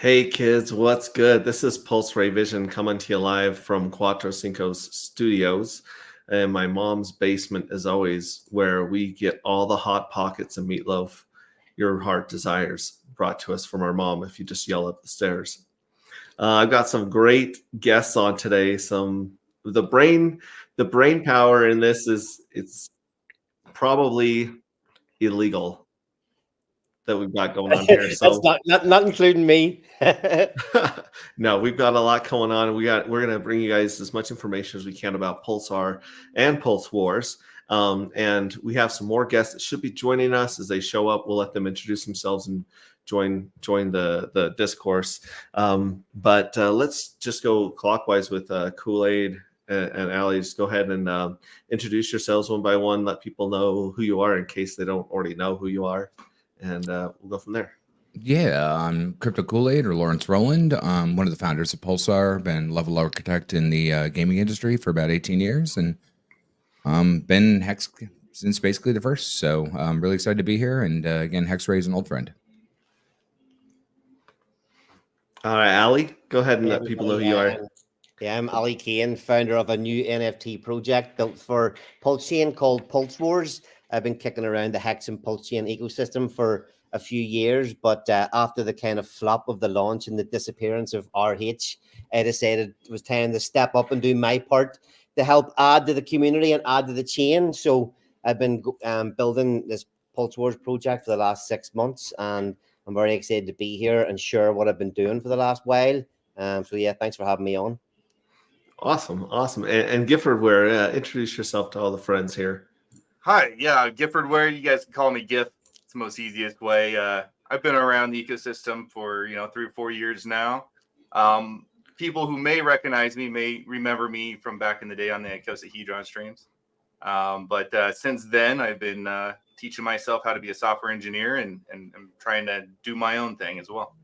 Hey kids, what's good? This is Pulse Ray Vision coming to you live from Cuatro Cinco's studios. And my mom's basement is always where we get all the hot pockets and meatloaf your heart desires brought to us from our mom if you just yell up the stairs. I've got some great guests on today. The brain power in this is it's probably illegal that we've got going on here. That's So not including me. no, we've got a lot going on. We're gonna bring you guys as much information as we can about Pulsar and Pulse Wars. And we have some more guests that should be joining us as they show up. We'll let them introduce themselves and join the discourse. But let's just go clockwise with Kool-Aid and Allie. Just go ahead and introduce yourselves one by one. Let people know who you are in case they don't already know who you are, and we'll go from there. Yeah, I'm Crypto Kool-Aid or Lawrence Rowland. I'm one of the founders of Pulsar, been level architect in the gaming industry for about 18 years and been Hex since basically the first. So I'm really excited to be here. And again, Hexray is an old friend. All right, Allie, go ahead and Hey, let people know who everybody, you are. I'm Ali Kane, founder of a new NFT project built for Pulse Chain called Pulse Wars. I've been kicking around the Hex and Pulse Chain ecosystem for a few years, but after the kind of flop of the launch and the disappearance of RH, I decided it was time to step up and do my part to help add to the community and add to the chain. So I've been building this Pulse Wars project for the last 6 months, and I'm very excited to be here and share what I've been doing for the last while. So yeah, thanks for having me on. Awesome. And Gifford Ware, introduce yourself to all the friends here. Hi, yeah, Gifford Ware. You guys can call me Giff. It's the most easiest way. I've been around the ecosystem for 3 or 4 years now. People who may recognize me may remember me from back in the day on the Icosahedron streams. But since then, I've been teaching myself how to be a software engineer and I'm trying to do my own thing as well.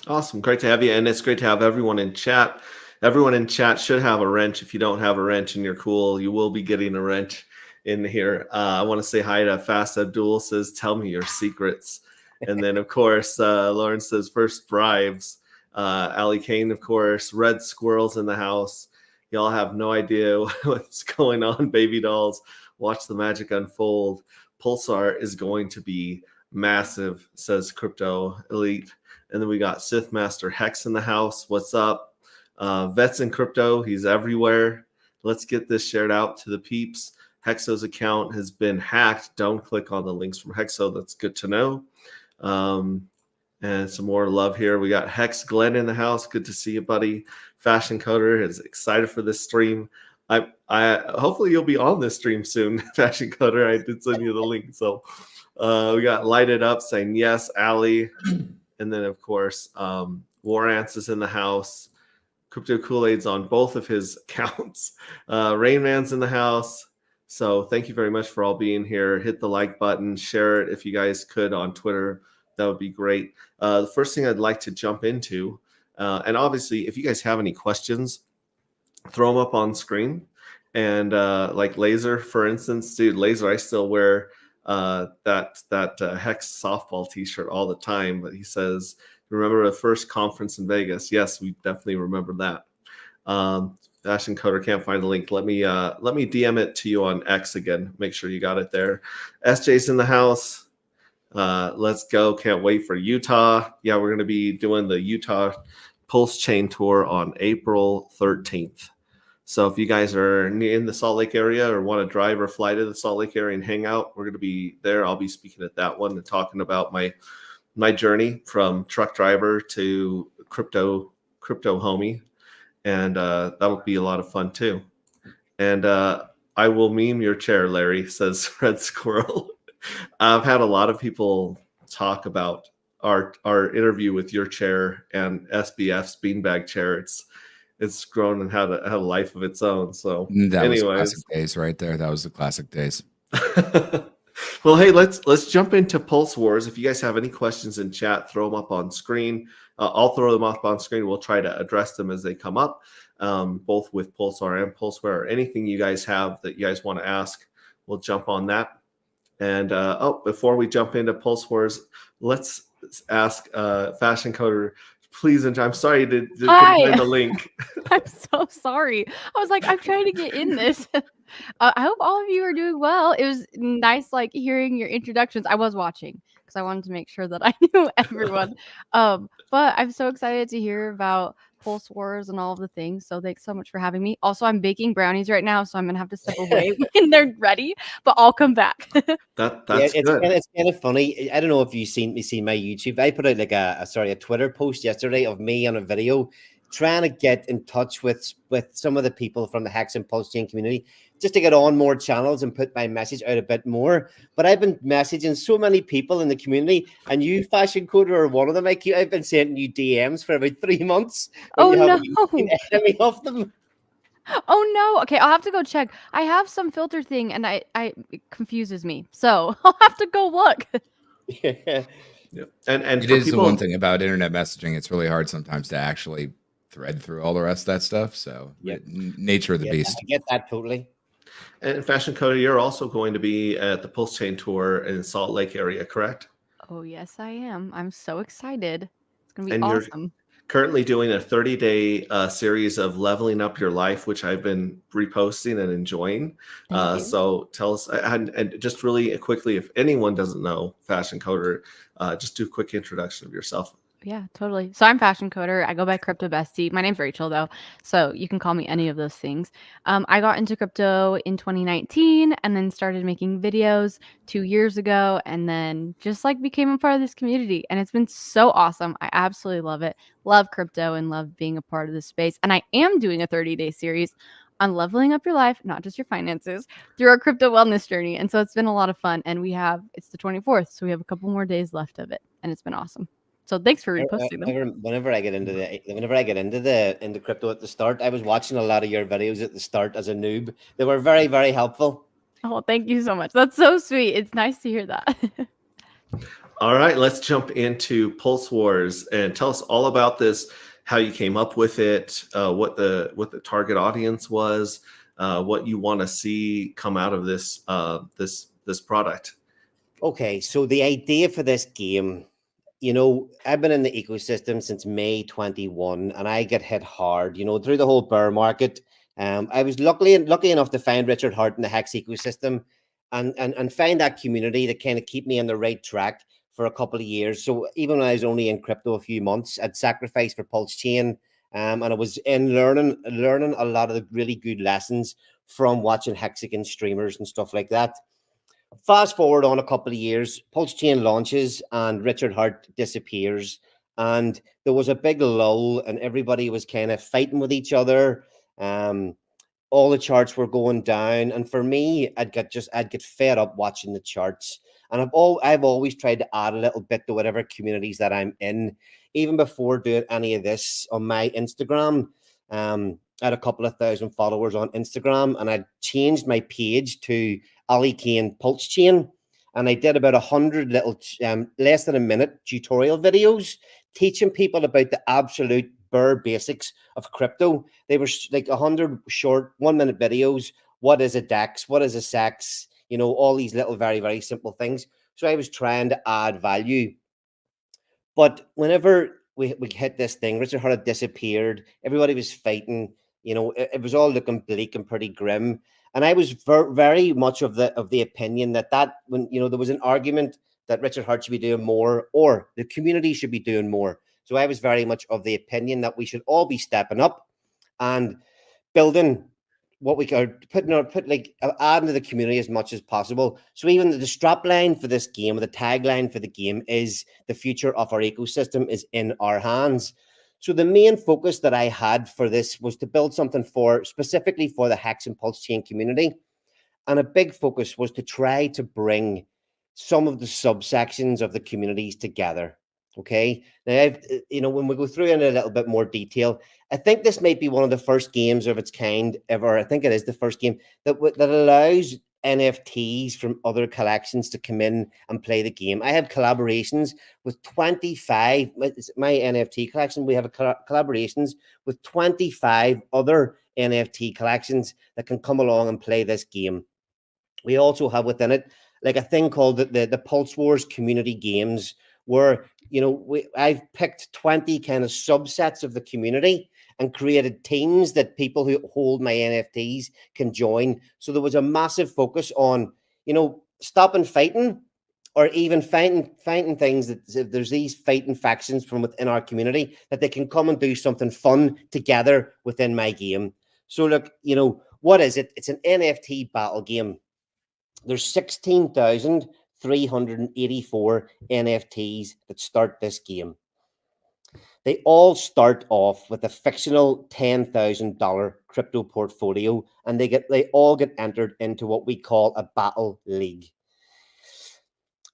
Awesome. Great to have you. And it's great to have everyone in chat. Everyone in chat should have a wrench. If you don't have a wrench and you're cool, you will be getting a wrench in here. I want to say hi to Fast Abdul says, tell me your secrets. And then, of course, Lawrence says, first bribes. Ali Kane, of course, red squirrels in the house. Y'all have no idea what's going on, baby dolls. Watch the magic unfold. Pulsar is going to be massive, says Crypto Elite. And then we got Sith Master Hex in the house. What's up? Vets in Crypto, he's everywhere. Let's get this shared out to the peeps. Hexo's account has been hacked. Don't click on the links from Hexo. That's good to know. And some more love here. We got Hex Glenn in the house. Good to see you, buddy. Fashion Coder is excited for this stream. I hopefully you'll be on this stream soon, Fashion Coder. I did send you the link. So we got Lighted Up saying yes, Allie. And then, of course, War Ants is in the house. Crypto Kool-Aid's on both of his accounts. Rain Man's in the house. So thank you very much for all being here. Hit the like button. Share it if you guys could on Twitter. That would be great. The first thing I'd like to jump into, and obviously, if you guys have any questions, throw them up on screen. And like Laser, for instance, dude, Laser, I still wear that Hex softball T-shirt all the time. But he says, "Remember the first conference in Vegas?" Yes, we definitely remember that. Fashion Coder can't find the link. Let me DM it to you on X again. Make sure you got it there. SJ's in the house. Let's go. Can't wait for Utah. Yeah, we're going to be doing the Utah Pulse Chain Tour on April 13th. So if you guys are in the Salt Lake area or want to drive or fly to the Salt Lake area and hang out, we're going to be there. I'll be speaking at that one and talking about my journey from truck driver to crypto homie. And that'll be a lot of fun too. And I will meme your chair, Larry, says Red Squirrel. I've had a lot of people talk about our interview with your chair and SBF's beanbag chair. It's grown and had a life of its own. So that was classic days right there. That was the classic days. Well, hey, let's jump into Pulse Wars. If you guys have any questions in chat, throw them up on screen. I'll throw them up on screen. We'll try to address them as they come up, both with Pulsar and Pulseware. Or anything you guys have that you guys want to ask, we'll jump on that. And before we jump into Pulse Wars, let's ask Fashion Coder please enjoy. I'm sorry to couldn't Hi. find the link. I'm so sorry. I was like, I'm trying to get in this. I hope all of you are doing well. It was nice, like hearing your introductions. I was watching because I wanted to make sure that I knew everyone. But I'm so excited to hear about Pulse Wars and all of the things. So thanks so much for having me. Also, I'm baking brownies right now, so I'm gonna have to step away when they're ready. But I'll come back. That's good. It's kind of funny. I don't know if you've seen my YouTube. I put out like a Twitter post yesterday of me on a video trying to get in touch with some of the people from the Hex and Pulse Chain community just to get on more channels and put my message out a bit more. But I've been messaging so many people in the community, and you, Fashion Coder, are one of them. I've been sending you DMs for about 3 months. Oh, You haven't no. even seen any of them. Oh no. Okay, I'll have to go check. I have some filter thing and it confuses me. So I'll have to go look. Yeah. And It for is people, the one thing about internet messaging. It's really hard sometimes to actually thread through all the rest of that stuff. So Yep. nature of the beast. I get that totally. and Fashion Coder, you're also going to be at the Pulse Chain Tour in Salt Lake area, correct? Oh yes, I am. I'm so excited. It's gonna be And you're awesome. currently doing a 30-day series of leveling up your life, which I've been reposting and enjoying. Thank you. So tell us, and just really quickly, if anyone doesn't know Fashion Coder, just do a quick introduction of yourself. Yeah, totally. So I'm Fashion Coder. I go by Crypto Bestie. My name's Rachel though, so you can call me any of those things. I got into crypto in 2019 and then started making videos 2 years ago, and then just like became a part of this community, and it's been so awesome. I absolutely love it. Love crypto and love being a part of this space. And I am doing a 30-day series on leveling up your life, not just your finances, through our crypto wellness journey. And so it's been a lot of fun. And it's the 24th, so we have a couple more days left of it, and it's been awesome. So thanks for reposting them. Whenever I get into crypto at the start, I was watching a lot of your videos at the start as a noob. They were very, very helpful. Oh, thank you so much. That's so sweet. It's nice to hear that. All right, let's jump into Pulse Wars and tell us all about this, how you came up with it, what the target audience was, what you want to see come out of this this product. Okay, so the idea for this game, I've been in the ecosystem since May 21, and I get hit hard, through the whole bear market. I was lucky enough to find Richard Hart in the Hex ecosystem and find that community that kind of keep me on the right track for a couple of years. So even when I was only in crypto a few months, I'd sacrificed for Pulse Chain, and I was in learning a lot of the really good lessons from watching Hexagon streamers and stuff like that. Fast forward on a couple of years, Pulse Chain launches and Richard Hart disappears. And there was a big lull and everybody was kind of fighting with each other. All the charts were going down. And for me, I'd get fed up watching the charts. And I've always tried to add a little bit to whatever communities that I'm in. Even before doing any of this on my Instagram, I had a couple of thousand followers on Instagram, and I changed my page to Ali Kane Pulse Chain, and I did about 100 little less than a minute tutorial videos teaching people about the absolute bare basics of crypto. They were like 100 short 1-minute videos. What is a DEX? What is a SEX? All these little very, very simple things. So I was trying to add value. But whenever we hit this thing, Richard Hart had disappeared. Everybody was fighting. It was all looking bleak and pretty grim. And I was very much of the opinion that when there was an argument that Richard Hart should be doing more or the community should be doing more. So I was very much of the opinion that we should all be stepping up and building what we could adding to the community as much as possible. So even the strap line for this game, or the tagline for the game, is the future of our ecosystem is in our hands. So the main focus that I had for this was to build something specifically for the Hex and Pulse Chain community. And a big focus was to try to bring some of the subsections of the communities together. Okay. Now, when we go through in a little bit more detail, I think this might be one of the first games of its kind ever. I think it is the first game that allows NFTs from other collections to come in and play the game. I have collaborations with 25, my NFT collection, we have collaborations with 25 other NFT collections that can come along and play this game. We also have within it like a thing called the Pulse Wars community games, where, you know, I've picked 20 kind of subsets of the community and created teams that people who hold my NFTs can join. So there was a massive focus on, you know, stopping fighting, or even finding things that there's these fighting factions from within our community, that they can come and do something fun together within my game. So look, you know, what is it? It's an NFT battle game. There's 16,384 NFTs that start this game. They all start off with a fictional $10,000 crypto portfolio, and they all get entered into what we call a battle league.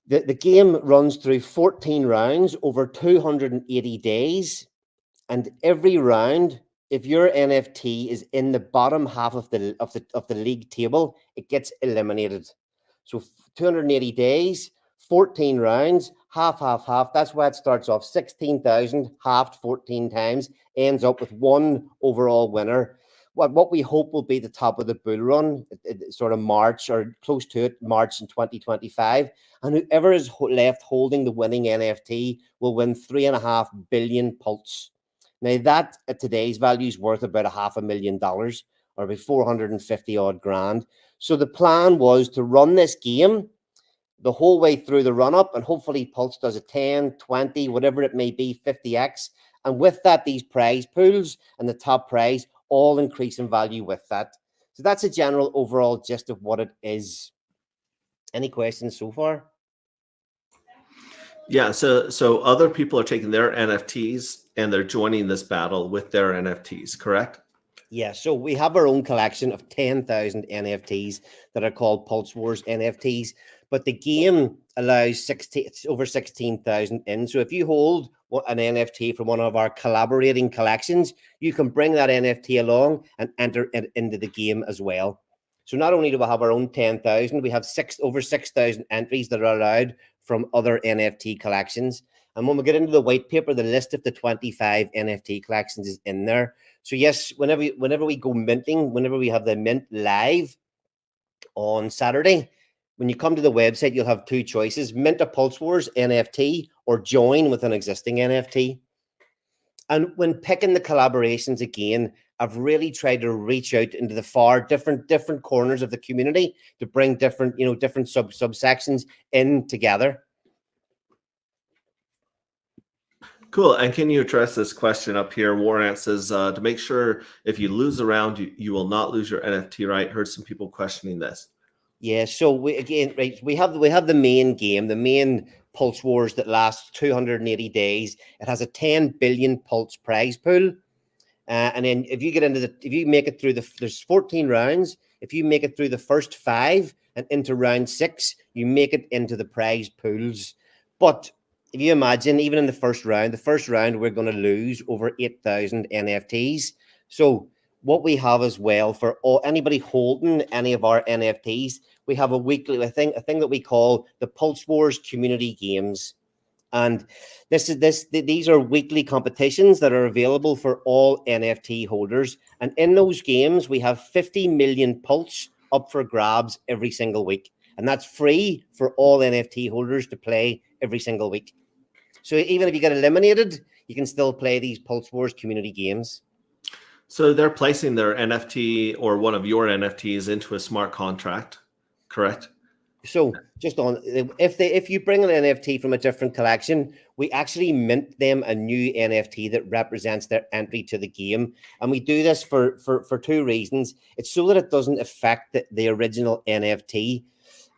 The game runs through 14 rounds over 280 days, and every round, if your NFT is in the bottom half of the league table, it gets eliminated. So 280 days, 14 rounds, half. That's why it starts off 16,000, halved 14 times, ends up with one overall winner. What we hope will be the top of the bull run, sort of March or close to it, March in 2025. And whoever is left holding the winning NFT will win 3.5 billion pulse. Now that at today's value is worth about $500,000, or about 450 odd grand. So the plan was to run this game the whole way through the run up, and hopefully Pulse does a 10, 20, whatever it may be, 50x. And with that, these prize pools and the top prize all increase in value with that. So that's a general overall gist of what it is. Any questions so far? Yeah, so other people are taking their NFTs and they're joining this battle with their NFTs, correct? Yeah, so we have our own collection of 10,000 NFTs that are called Pulse Wars NFTs, but the game allows over 16,000 in. So if you hold an NFT from one of our collaborating collections, you can bring that NFT along and enter it into the game as well. So not only do we have our own 10,000, we have over 6,000 entries that are allowed from other NFT collections. And when we get into the white paper, the list of the 25 NFT collections is in there. So yes, whenever we go minting, whenever we have the mint live on Saturday, when you come to the website, you'll have two choices: mint a Pulse Wars NFT or join with an existing NFT. And when picking the collaborations again, I've really tried to reach out into the different corners of the community to bring different subsections in together. Cool. And can you address this question up here? Warrant says, to make sure if you lose a round, you will not lose your NFT, right? Heard some people questioning this. Yeah, so we have the main game, the main Pulse Wars that lasts 280 days. It has a 10 billion pulse prize pool. And then if you make it through there's 14 rounds. If you make it through the first 5 and into round 6, you make it into the prize pools. But if you imagine, even in the first round, we're going to lose over 8,000 NFTs. So what we have as well for anybody holding any of our NFTs, we have a thing that we call the Pulse Wars Community Games. And these are weekly competitions that are available for all NFT holders. And in those games, we have 50 million pulse up for grabs every single week. And that's free for all NFT holders to play every single week. So even if you get eliminated, you can still play these Pulse Wars community games. So they're placing their NFT or one of your NFTs into a smart contract, correct? So just on, if you bring an NFT from a different collection, we actually mint them a new NFT that represents their entry to the game. And we do this for 2 reasons. It's so that it doesn't affect the original NFT.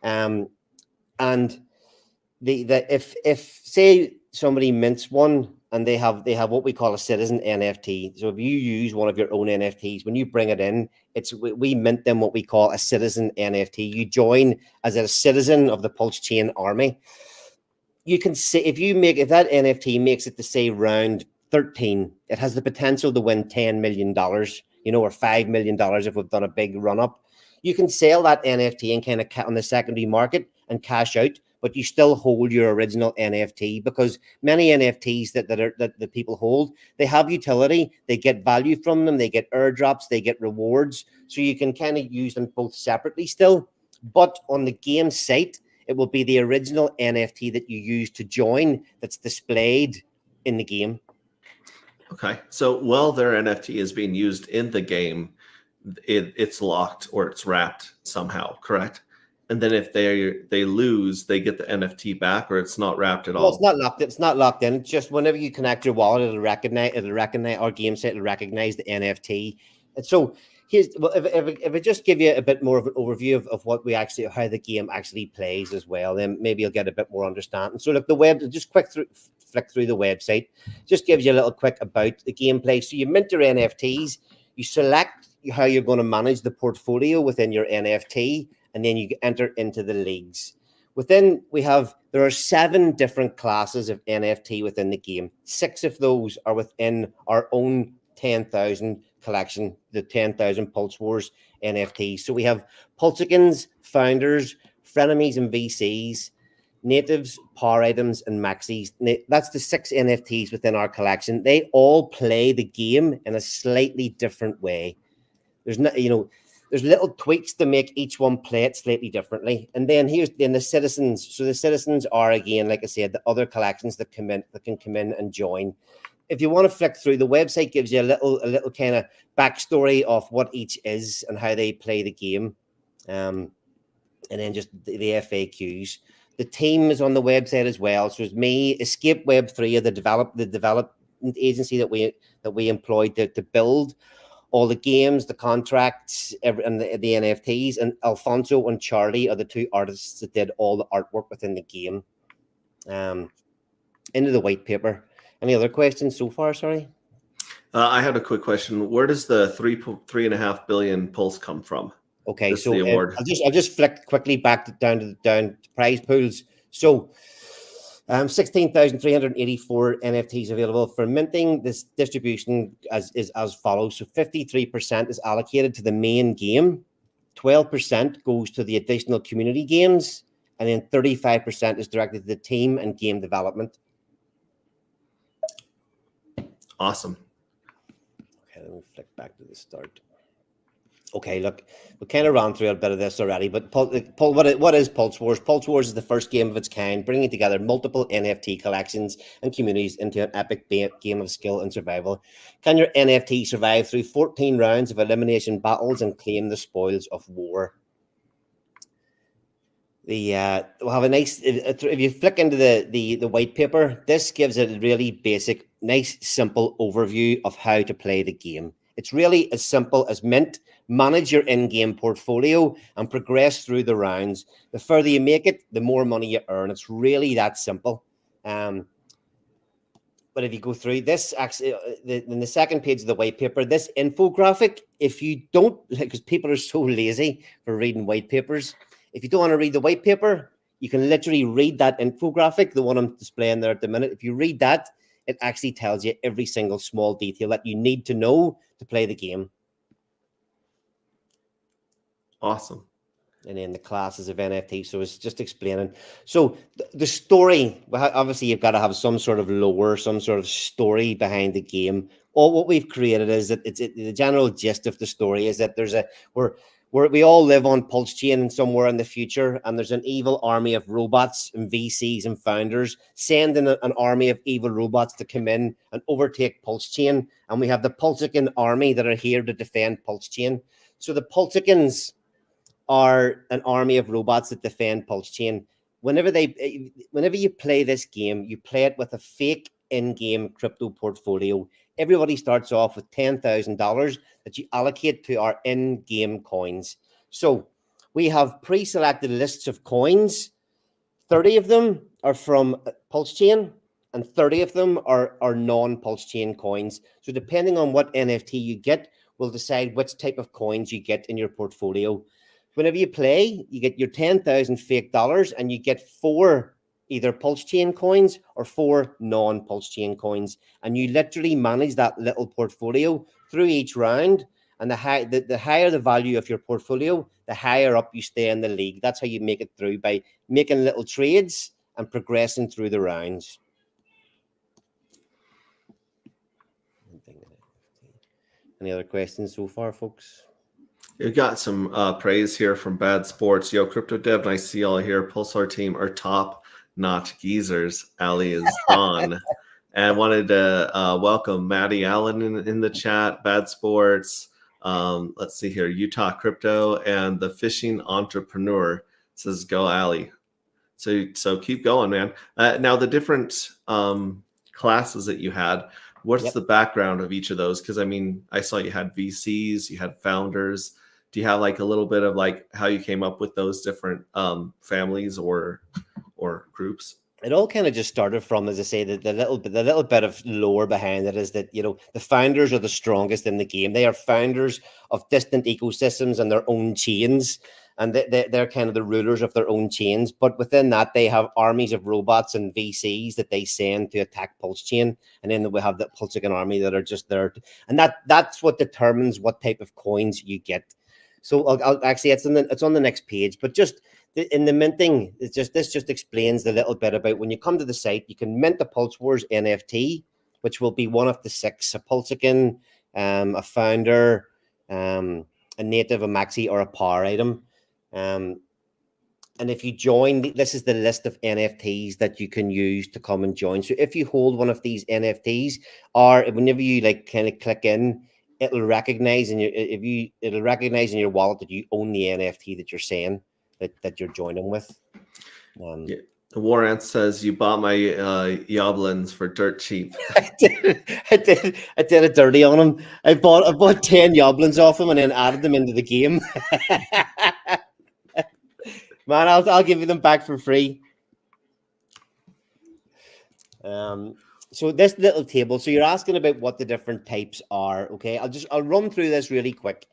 And if say somebody mints one and they have what we call a citizen NFT. So if you use one of your own NFTs, when you bring it in, we mint them what we call a citizen NFT. You join as a citizen of the Pulse Chain army. You can say if that NFT makes it to say round 13, it has the potential to win $10 million, or $5 million if we've done a big run up. You can sell that NFT and kind of on the secondary market and cash out, but you still hold your original NFT, because many NFTs that the people hold, they have utility, they get value from them, they get airdrops, they get rewards, so you can kind of use them both separately still. But on the game site, it will be the original NFT that you use to join that's displayed in the game. Okay. So while their NFT is being used in the game, it's locked or it's wrapped somehow, correct? And then if they lose, they get the NFT back, or it's not wrapped at Well, all. it's not locked. It's not locked in. It's just whenever you connect your wallet, it'll recognize our game set will recognize the NFT. And so here's if I just give you a bit more of an overview of what we actually how the game actually plays as well, then maybe you'll get a bit more understanding. So look, the web just flick through the website, just gives you a little quick about the gameplay. So you mint your NFTs, you select how you're going to manage the portfolio within your NFT, and then you enter into the leagues. Within there are 7 different classes of NFT within the game. 6 of those are within our own 10,000 collection, the 10,000 Pulse Wars NFTs. So we have Pulsicans, Founders, Frenemies and VCs, Natives, Power Items, and Maxis. That's the 6 NFTs within our collection. They all play the game in a slightly different way. There's not, there's little tweaks to make each one play it slightly differently. And then here's the citizens. So the citizens are, again, like I said, the other collections that can come in and join. If you want to flick through, the website gives you a little kind of backstory of what each is and how they play the game. And then just the FAQs. The team is on the website as well. So it's me, Escape Web3, the development agency that we employed to build all the games, the contracts, and the NFTs, and Alfonso and Charlie are the 2 artists that did all the artwork within the game. Into the white paper. Any other questions so far? Sorry. I had a quick question. Where does the 3.5 billion pulse come from? Okay, That's so the award. I'll just flick quickly back down to prize pools. So 16,384 NFTs available for minting. This distribution is as follows. So 53% is allocated to the main game, 12% goes to the additional community games, and then 35% is directed to the team and game development. Awesome. Okay, let me flick back to the start. Okay, look, we kind of ran through a bit of this already, but what is Pulse Wars? Pulse Wars is the first game of its kind, bringing together multiple NFT collections and communities into an epic game of skill and survival. Can your NFT survive through 14 rounds of elimination battles and claim the spoils of war? We'll have a nice, if you flick into the white paper, this gives a really basic, nice, simple overview of how to play the game. It's really as simple as mint, manage your in-game portfolio, and progress through the rounds. The further you make it, the more money you earn. It's really that simple. But if you go through this, actually, in the second page of the white paper, this infographic, if you don't, because people are so lazy for reading white papers, if you don't want to read the white paper, you can literally read that infographic, the one I'm displaying there at the minute. If you read that, it actually tells you every single small detail that you need to know to play the game. Awesome. And then the classes of NFT. So it's just explaining. So the story, obviously you've got to have some sort of lore, some sort of story behind the game. All what we've created is that the general gist of the story is that we all live on Pulse Chain somewhere in the future, and there's an evil army of robots and VCs and founders sending an army of evil robots to come in and overtake Pulse Chain. And we have the Pulsican army that are here to defend Pulse Chain. So the Pulsicans are an army of robots that defend Pulse Chain. Whenever you play this game, you play it with a fake in-game crypto portfolio. Everybody starts off with $10,000 that you allocate to our in-game coins. So we have pre-selected lists of coins. 30 of them are from Pulse Chain, and 30 of them are non-Pulse Chain coins. So depending on what NFT you get, will decide which type of coins you get in your portfolio. Whenever you play, you get your 10,000 fake dollars, and you get 4 either Pulse Chain coins or 4 non-Pulse Chain coins. And you literally manage that little portfolio through each round. And the higher the value of your portfolio, the higher up you stay in the league. That's how you make it through, by making little trades and progressing through the rounds. Any other questions so far, folks? You got some praise here from Bad Sports. Yo, Crypto Dev, nice to see y'all here. Pulsar team are top-notch geezers. Ali is on. And wanted to welcome Maddie Allen in the chat, Bad Sports. Let's see here, Utah Crypto and the Fishing Entrepreneur says, go Ali. So keep going, man. Now, the different classes that you had, what's the background of each of those? Because, I mean, I saw you had VCs, you had founders. Do you have like a little bit of like how you came up with those different families or groups? It all kind of just started from, as I say, the little bit of lore behind it is that, you know, the founders are the strongest in the game. They are founders of distant ecosystems and their own chains, and they're kind of the rulers of their own chains. But within that, they have armies of robots and VCs that they send to attack Pulse Chain, and then we have the Pulsican army that are just there, and that's what determines what type of coins you get. So I'll actually, it's on the next page, but just in the minting, this just explains a little bit about when you come to the site, you can mint the Pulse Wars NFT, which will be one of the 6: a Pulsican, a founder, a native, a maxi, or a power item. And if you join, this is the list of NFTs that you can use to come and join. So if you hold one of these NFTs, or whenever you like kind of click in, it'll recognize in your wallet that you own the NFT that you're saying that you're joining with. Yeah. Warrant says you bought my Yoblins for dirt cheap. I did a dirty on him. I bought 10 Yoblins off him and then added them into the game. Man, I'll give you them back for free. So this little table. So you're asking about what the different types are. Okay, I'll run through this really quick.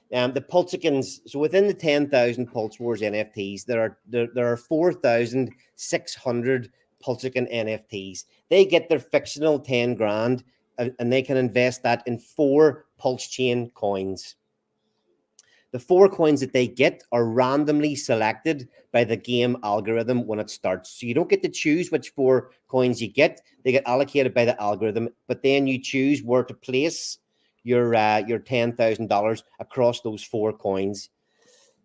The Pulsicans. So within the 10,000 Pulse Wars NFTs, there are 4,600 Pulsican NFTs. They get their fictional 10 grand, and they can invest that in 4 Pulse Chain coins. The 4 coins that they get are randomly selected by the game algorithm when it starts. So you don't get to choose which 4 coins you get. They get allocated by the algorithm, but then you choose where to place your $10,000 across those 4 coins.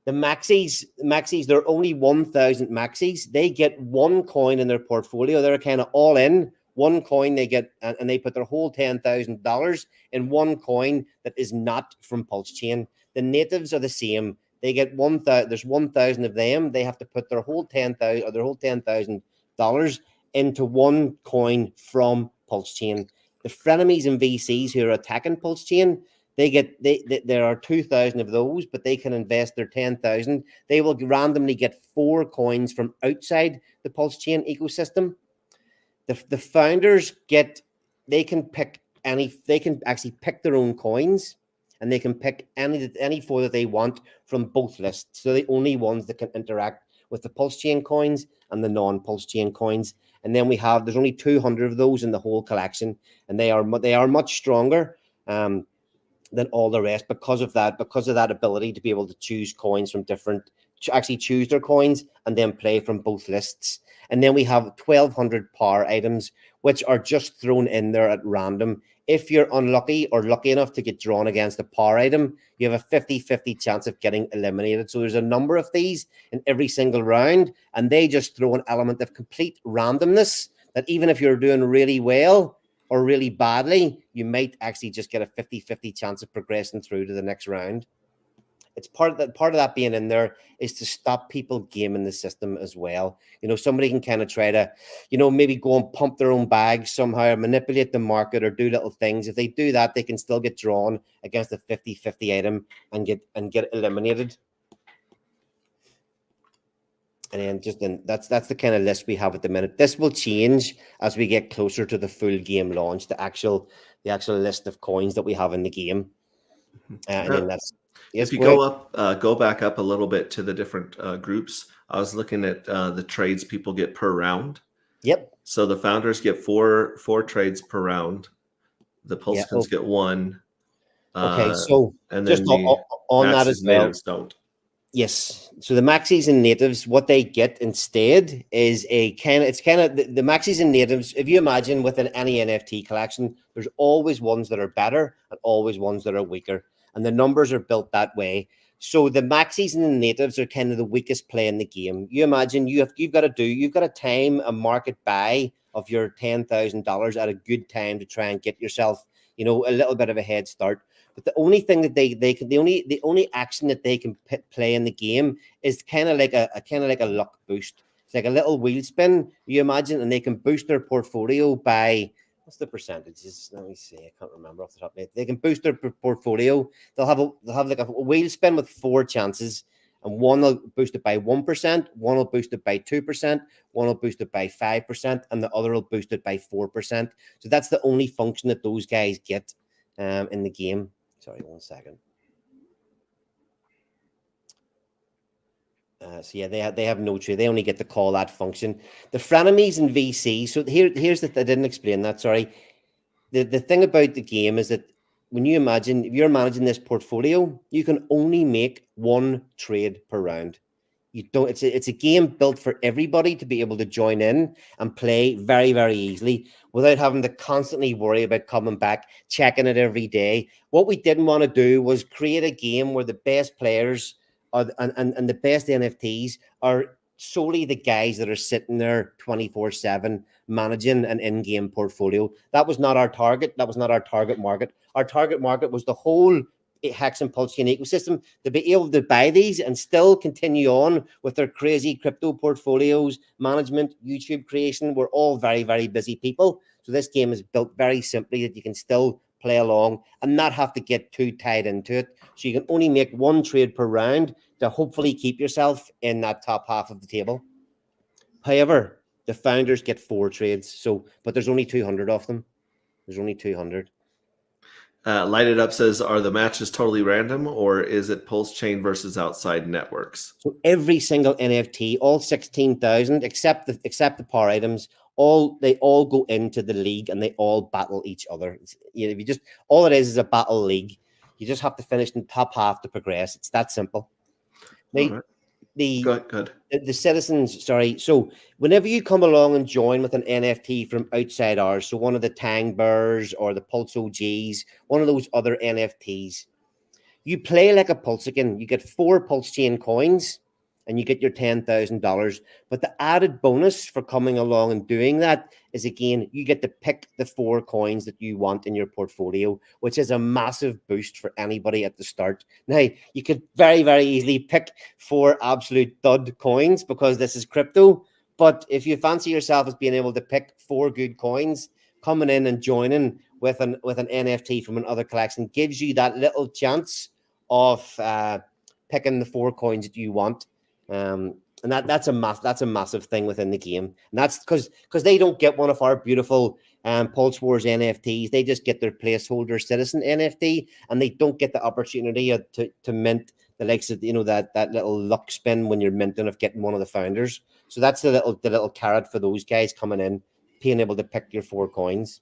The maxis, there are only 1,000 maxis. They get 1 coin in their portfolio. They're kind of all in. 1 coin they get, and they put their whole $10,000 in 1 coin that is not from Pulse Chain. The natives are the same. They get 1,000. There's 1,000 of them. They have to put their whole $10,000 into 1 coin from Pulse Chain. The frenemies and VCs who are attacking Pulse Chain, there are 2,000 of those, but they can invest their 10,000. They will randomly get 4 coins from outside the Pulse Chain ecosystem. The founders they can actually pick their own coins, and they can pick any 4 that they want from both lists. So the only ones that can interact with the Pulse Chain coins and the non-Pulse Chain coins. And then there's only 200 of those in the whole collection, and they are much stronger than all the rest because of that ability to be able to choose coins from choose their coins and then play from both lists. And then we have 1,200 power items, which are just thrown in there at random. If you're unlucky or lucky enough to get drawn against a power item, you have a 50-50 chance of getting eliminated. So there's a number of these in every single round, and they just throw an element of complete randomness that even if you're doing really well or really badly, you might actually just get a 50-50 chance of progressing through to the next round. It's part of that being in there is to stop people gaming the system as well. You know, somebody can kind of try to, you know, maybe go and pump their own bags somehow, or manipulate the market or do little things. If they do that, they can still get drawn against a 50-50 item and get eliminated. And then that's the kind of list we have at the minute. This will change as we get closer to the full game launch, the actual list of coins that we have in the game. And then that's. Yes, if you go back up a little bit to the different groups, I was looking at the trades people get per round. Yep. So the founders get four trades per round. The Pulsicans get 1. Okay, so and just then on that as well. Natives don't. Yes. So the maxis and natives, what they get instead is the maxis and natives. If you imagine within any NFT collection, there's always ones that are better and always ones that are weaker. And the numbers are built that way. So the maxis and the natives are kind of the weakest play in the game. You imagine you've got to time a market buy of your $10,000 at a good time to try and get yourself, a little bit of a head start. But the only thing that they can, the only action that they can play in the game is kind of like a luck boost. It's like a little wheel spin, you imagine, and they can boost their portfolio by, what's the percentages? Let me see. I can't remember off the top of my head. They can boost their portfolio. They'll have like a wheel spin with 4 chances, and one will boost it by 1%, one will boost it by 2%, one will boost it by 5%, and the other will boost it by 4%. So that's the only function that those guys get in the game. Sorry, 1 second. So yeah, they have no trade. They only get to call that function. The frenemies and VC. So here's the I didn't explain that. Sorry. The thing about the game is that when you imagine if you're managing this portfolio, you can only make 1 trade per round. You don't. It's a game built for everybody to be able to join in and play very, very easily without having to constantly worry about coming back, checking it every day. What we didn't want to do was create a game where the best players and the best NFTs are solely the guys that are sitting there 24/7 managing an in-game portfolio. That was not our target. That was not our target market. Our target market was the whole Hex and Pulse Chain ecosystem to be able to buy these and still continue on with their crazy crypto portfolios, management, YouTube creation. We're all very, very busy people. So this game is built very simply that you can still play along and not have to get too tied into it. So you can only make 1 trade per round to hopefully keep yourself in that top half of the table. However, the founders get 4 trades. But there's only 200 of them. There's only 200. Light It Up says, are the matches totally random, or is it Pulse Chain versus outside networks? So every single NFT, all 16,000, except the power items, they all go into the league and they all battle each other. All it is a battle league. You just have to finish in the top half to progress. It's that simple. Good. The citizens, sorry. So whenever you come along and join with an NFT from outside ours, so one of the Tang Bears or the Pulse OGs, one of those other NFTs, you play like a Pulsican. You get 4 Pulse Chain coins and you get your $10,000. But the added bonus for coming along and doing that is, again, you get to pick the 4 coins that you want in your portfolio, which is a massive boost for anybody at the start. Now, you could very, very easily pick 4 absolute dud coins because this is crypto. But if you fancy yourself as being able to pick 4 good coins, coming in and joining with an NFT from another collection gives you that little chance of picking the 4 coins that you want. And that's a massive thing within the game. And that's because they don't get one of our beautiful Pulse Wars NFTs. They just get their placeholder citizen NFT, and they don't get the opportunity to mint the likes of that little luck spin when you're minting of getting one of the founders. So that's the little carrot for those guys coming in, being able to pick your 4 coins.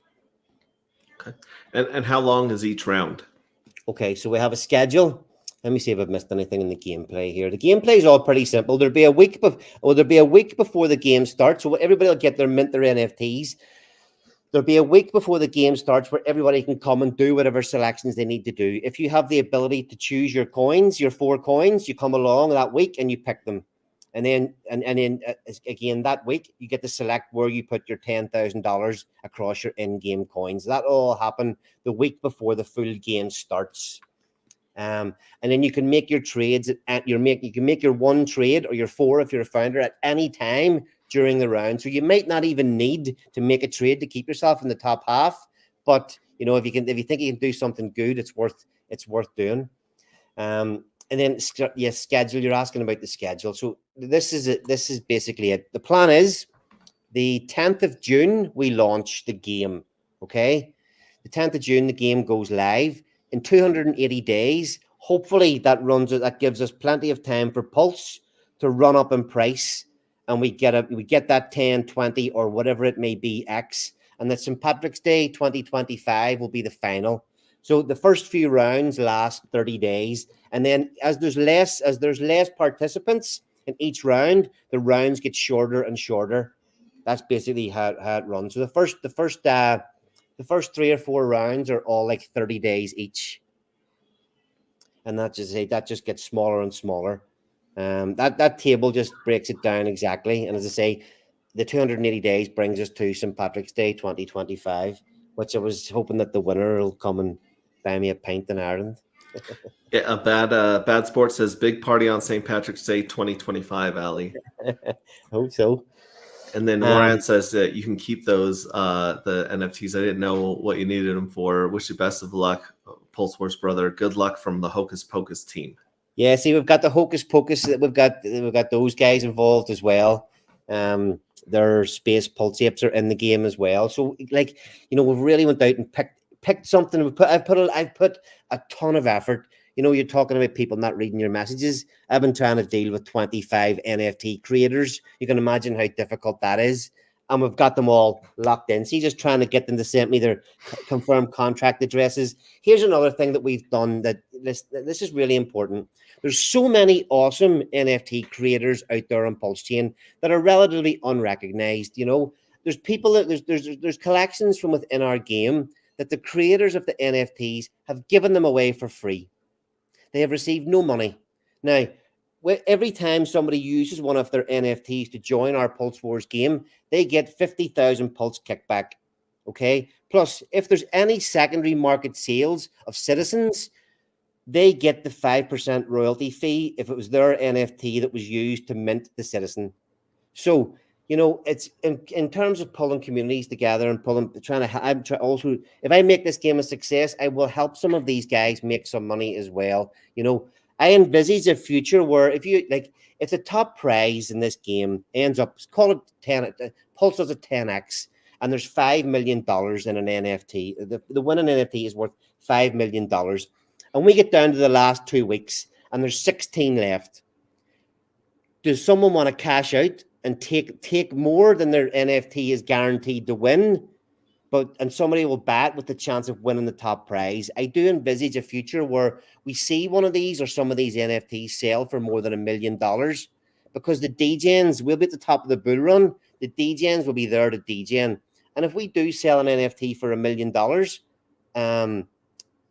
Okay. And how long is each round? Okay, so we have a schedule. Let me see if I've missed anything in the gameplay here. The gameplay is all pretty simple. There'll be a week before the game starts, so everybody will get their NFTs. There'll be a week before the game starts where everybody can come and do whatever selections they need to do. If you have the ability to choose your coins, your 4 coins, you come along that week and you pick them. And then again, that week, you get to select where you put your $10,000 across your in-game coins. That all happen the week before the full game starts. And then you can make your trades you can make your 1 trade or your 4 if you're a founder at any time during the round. So you might not even need to make a trade to keep yourself in the top half. But if you think you can do something good, it's worth doing. And then schedule. You're asking about the schedule. So this is basically it. The plan is the 10th of June we launch the game. Okay, the 10th of June the game goes live. In 280 days, hopefully that gives us plenty of time for Pulse to run up in price, and we get that 10, 20, or whatever it may be X, and that St. Patrick's Day 2025 will be the final. So the first few rounds last 30 days, and then as there's less participants in each round, the rounds get shorter and shorter. That's basically how it runs. So the first 3 or 4 rounds are all like 30 days each. and that just gets smaller and smaller. That table just breaks it down exactly. And as I say, the 280 days brings us to St. Patrick's Day 2025, which I was hoping that the winner will come and buy me a pint in Ireland. Yeah, bad sport says big party on St. Patrick's Day 2025, Ali. Hope so. And then Warren says that you can keep those the NFTs. I didn't know what you needed them for. Wish you best of luck, Pulse Wars brother. Good luck from the Hocus Pocus team. Yeah, see, we've got the Hocus Pocus. We've got those guys involved as well. Their space pulse apes are in the game as well. So, like, we've really went out and picked something. I've put a ton of effort. You're talking about people not reading your messages. I've been trying to deal with 25 NFT creators. You can imagine how difficult that is. And we've got them all locked in. See, just trying to get them to send me their confirmed contract addresses. Here's another thing that we've done that this is really important. There's so many awesome NFT creators out there on Pulse Chain that are relatively unrecognized. There's people that there's collections from within our game that the creators of the NFTs have given them away for free. They have received no money. Now, every time somebody uses one of their NFTs to join our Pulse Wars game, they get 50,000 Pulse kickback. Okay. Plus, if there's any secondary market sales of citizens, they get the 5% royalty fee if it was their NFT that was used to mint the citizen. So, it's in terms of pulling communities together and also, if I make this game a success, I will help some of these guys make some money as well. I envisage a future where if the top prize in this game ends up, call it 10, Pulse does a 10x, and there's $5 million in an NFT. The winning NFT is worth $5 million. And we get down to the last 2 weeks and there's 16 left. Does someone want to cash out and take more than their NFT is guaranteed to win? And somebody will bat with the chance of winning the top prize. I do envisage a future where we see one of these or some of these NFTs sell for more than $1 million, because the DJs will be at the top of the bull run. The DJs will be there to DJ. And if we do sell an NFT for $1 million,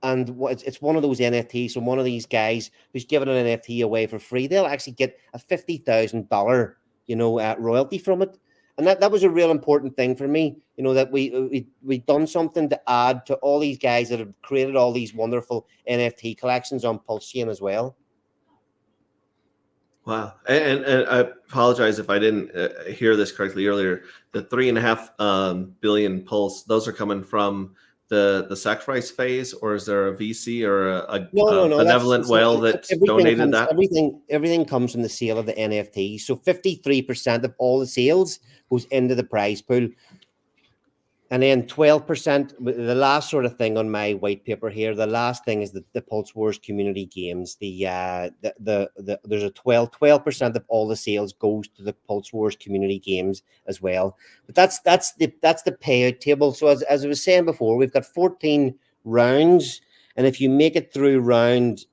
and it's one of those NFTs from one of these guys who's giving an NFT away for free, they'll actually get a $50,000 royalty from it. And that was a real important thing for me, that we've done something to add to all these guys that have created all these wonderful NFT collections on Pulse Chain as well. Wow. And I apologize if I didn't hear this correctly earlier. The 3.5 billion Pulse, those are coming from the sacrifice phase, or is there a VC or a benevolent whale that donated that? Everything comes from the sale of the NFT. So 53% of all the sales goes into the prize pool. And then 12%, the last sort of thing on my white paper here, the last thing is the Pulse Wars community games. There's a 12% of all the sales goes to the Pulse Wars community games as well. But that's the payout table. So as I was saying before, we've got 14 rounds, and if you make it through round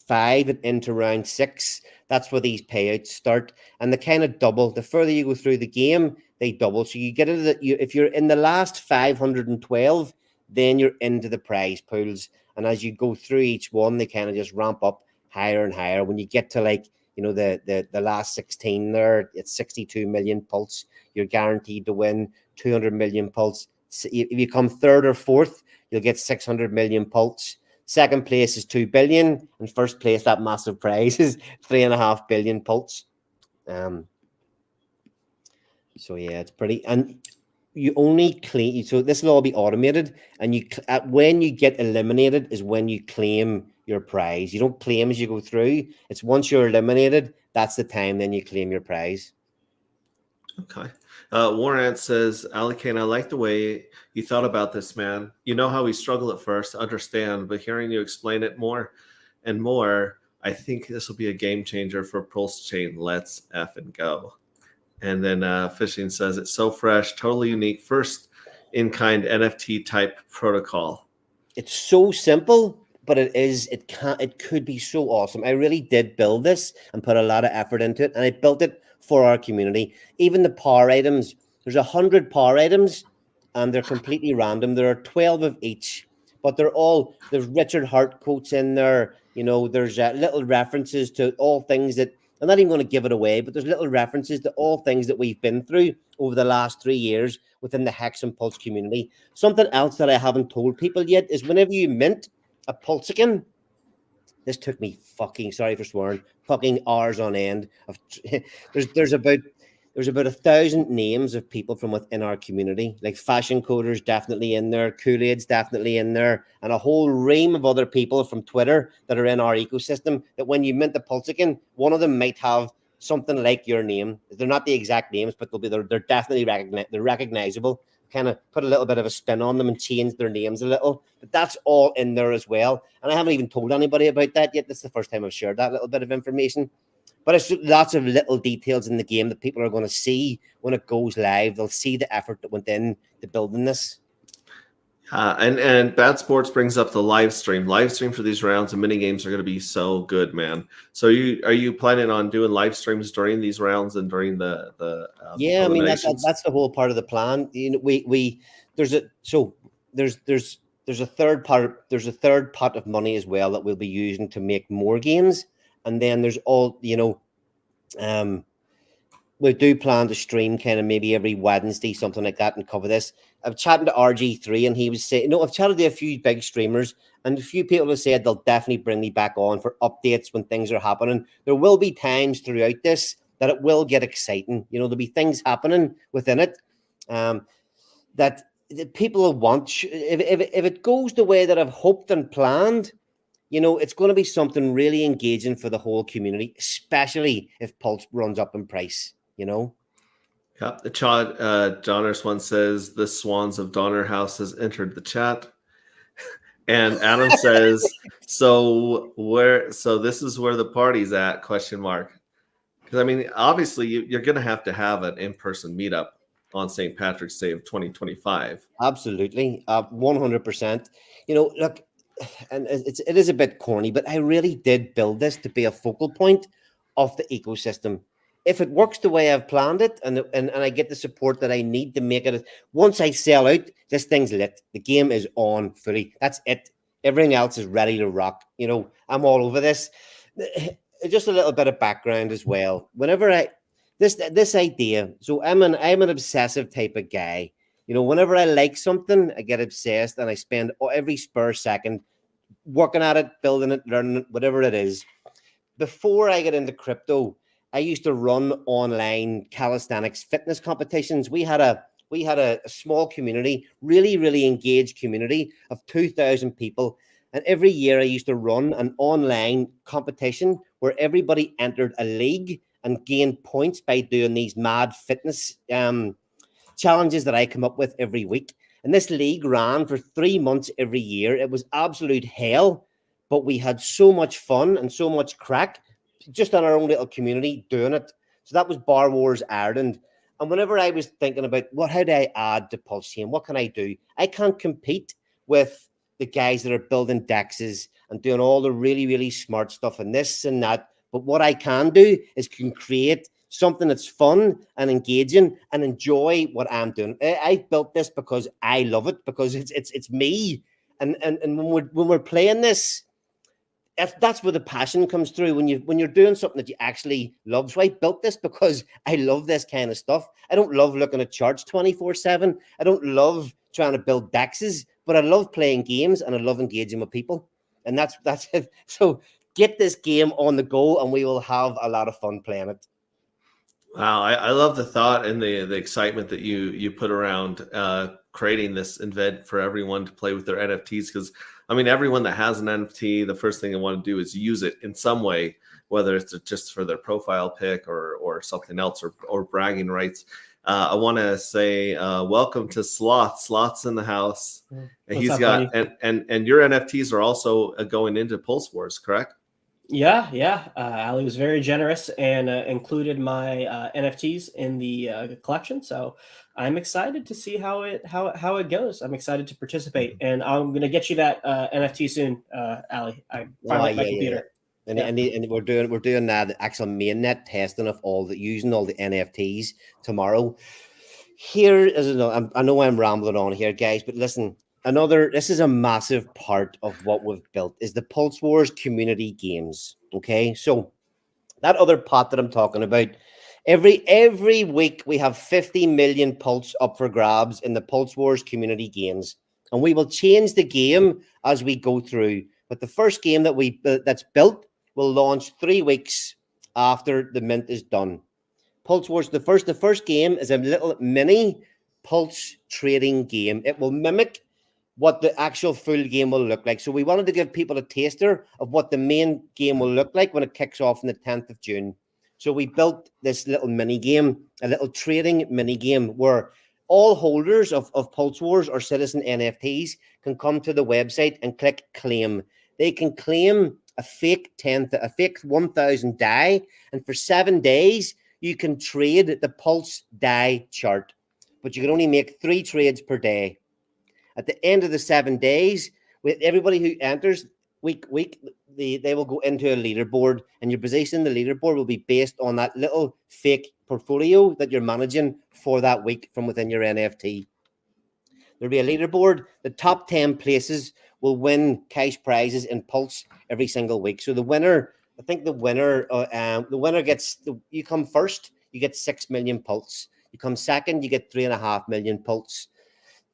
5 and into round 6, that's where these payouts start, and they kind of double. The further you go through the game, they double. So you get into if you're in the last 512, then you're into the prize pools, and as you go through each one, they kind of just ramp up higher and higher. When you get to the last 16 there, it's 62 million Pulse. You're guaranteed to win 200 million Pulse. If you come third or fourth, you'll get 600 million Pulse. Second place is 2 billion, and first place, that massive prize, is 3.5 billion Pulse. So yeah, it's pretty, and you only claim. So this will all be automated, and when you get eliminated is when you claim your prize. You don't claim as you go through. It's once you're eliminated, that's the time then you claim your prize. Okay. Warren says, Alikane, I like the way you thought about this, man. You know how we struggle at first to understand, but hearing you explain it more and more, I think this will be a game changer for Pulse Chain. Let's effing go. And then Fishing says, it's so fresh, totally unique, first in-kind NFT type protocol. It's so simple, but it could be so awesome. I really did build this and put a lot of effort into it, and I built it for our community. Even the power items, there's 100 power items, and they're completely random. There are 12 of each, but there's Richard Hart quotes in there. You know, there's little references to all things that I'm not even going to give it away, but there's little references to all things that we've been through over the last 3 years within the Hex and Pulse community. Something else that I haven't told people yet is whenever you mint a Pulsican, this took me fucking, sorry for swearing, fucking hours on end. Of there's about 1,000 names of people from within our community, like Fashion Coders definitely in there, Kool-Aid's definitely in there, and a whole ream of other people from Twitter that are in our ecosystem. That when you mint the Pulsican, one of them might have something like your name. They're not the exact names, but they're definitely recognizable. Kind of put a little bit of a spin on them and change their names a little, but that's all in there as well. And I haven't even told anybody about that yet. This is the first time I've shared that little bit of information. But it's lots of little details in the game that people are going to see when it goes live. They'll see the effort that went in to building this. And Bad Sports brings up the live stream. Live stream for these rounds and mini games are going to be so good, man. So are you planning on doing live streams during these rounds and during the yeah, I mean that's eliminations? the whole part of the plan. You know, there's a third part. There's a third pot of money as well that we'll be using to make more games, and then there's all, you know, we do plan to stream kind of maybe every Wednesday, something like that, and cover this. I've chatted to RG3 and he was saying, no, I've chatted to a few big streamers and a few people have said they'll definitely bring me back on for updates when things are happening. There will be times throughout this that it will get exciting. You know, there'll be things happening within it that people will want. If it goes the way that I've hoped and planned, you know, it's going to be something really engaging for the whole community, especially if Pulse runs up in price, you know? Yeah, Donners one says the Swans of Donner House has entered the chat, and Adam says, "So this is where the party's at?" Question mark. Because I mean, obviously, you're going to have an in-person meetup on St. Patrick's Day of 2025. Absolutely, 100%. You know, look, and it is a bit corny, but I really did build this to be a focal point of the ecosystem. If it works the way I've planned it and I get the support that I need to make it, once I sell out, this thing's lit. The game is on fully. That's it. Everything else is ready to rock. You know, I'm all over this. Just a little bit of background as well. Whenever this idea, so I'm an obsessive type of guy. You know, whenever I like something, I get obsessed and I spend every spare second working at it, building it, learning it, whatever it is. Before I get into crypto, I used to run online calisthenics fitness competitions. We had a small community, really engaged community of 2,000 people. And every year I used to run an online competition where everybody entered a league and gained points by doing these mad fitness challenges that I come up with every week. And this league ran for 3 months every year. It was absolute hell, but we had so much fun and so much crack just on our own little community doing it. So that was Bar Wars Ireland. And whenever I was thinking about how do I add to Pulsian, what can I do? I can't compete with the guys that are building dexes and doing all the really smart stuff and this and that. But what I can do is can create something that's fun and engaging and enjoy what I'm doing. I built this because I love it, because it's me. And when we're playing this, if that's where the passion comes through, when you're doing something that you actually love. So I built this because I love this kind of stuff. I don't love looking at charts 24/7. I don't love trying to build dexes, but I love playing games and I love engaging with people. And that's it. So get this game on the go and we will have a lot of fun playing it. Wow, I love the thought and the excitement that you put around creating this event for everyone to play with their NFTs. Because I mean, everyone that has an NFT, the first thing they want to do is use it in some way, whether it's just for their profile pic or something else or bragging rights. I want to say welcome to Sloth. Sloth's in the house. And What's up, buddy? and your NFTs are also going into Pulse Wars, correct? Yeah. Ali was very generous and included my NFTs in the collection. So I'm excited to see how it goes. I'm excited to participate, and I'm gonna get you that NFT soon, Ali. I finally my computer. Yeah. And we're doing that actual mainnet testing of using all the NFTs tomorrow. Here is I know I'm rambling on here, guys, but listen, this is a massive part of what we've built is the Pulse Wars community games. Okay, so that other pot that I'm talking about, every week we have 50 million pulse up for grabs in the Pulse Wars community games, and we will change the game as we go through. But the first game that's built will launch 3 weeks after the mint is done. Pulse Wars, the first game is a little mini pulse trading game. It will mimic what the actual full game will look like. So we wanted to give people a taster of what the main game will look like when it kicks off on the 10th of June. So we built this little mini game, a little trading mini game where all holders of Pulse Wars or Citizen NFTs can come to the website and click claim. They can claim a fake 1,000 DAI, and for 7 days you can trade the Pulse DAI chart, but you can only make 3 trades per day. At the end of the 7 days, with everybody who enters week, they will go into a leaderboard, and your position in the leaderboard will be based on that little fake portfolio that you're managing for that week from within your NFT. There'll be a leaderboard. The top 10 places will win cash prizes in Pulse every single week. So the winner, I think the winner gets, you come first, you get 6 million Pulse. You come second, you get 3.5 million Pulse.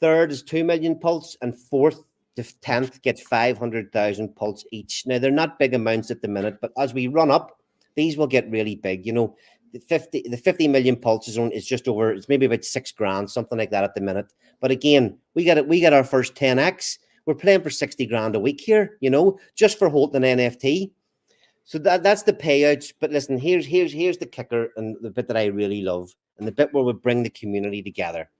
Third is 2 million Pulse, and fourth to 10th get 500,000 Pulse each. Now, they're not big amounts at the minute, but as we run up, these will get really big. You know, the 50 million Pulse is just over, it's maybe about 6 grand, something like that at the minute. But again, we got our first 10x. We're playing for 60 grand a week here, you know, just for holding an NFT. So that's the payouts. But listen, here's the kicker, and the bit that I really love, and the bit where we bring the community together.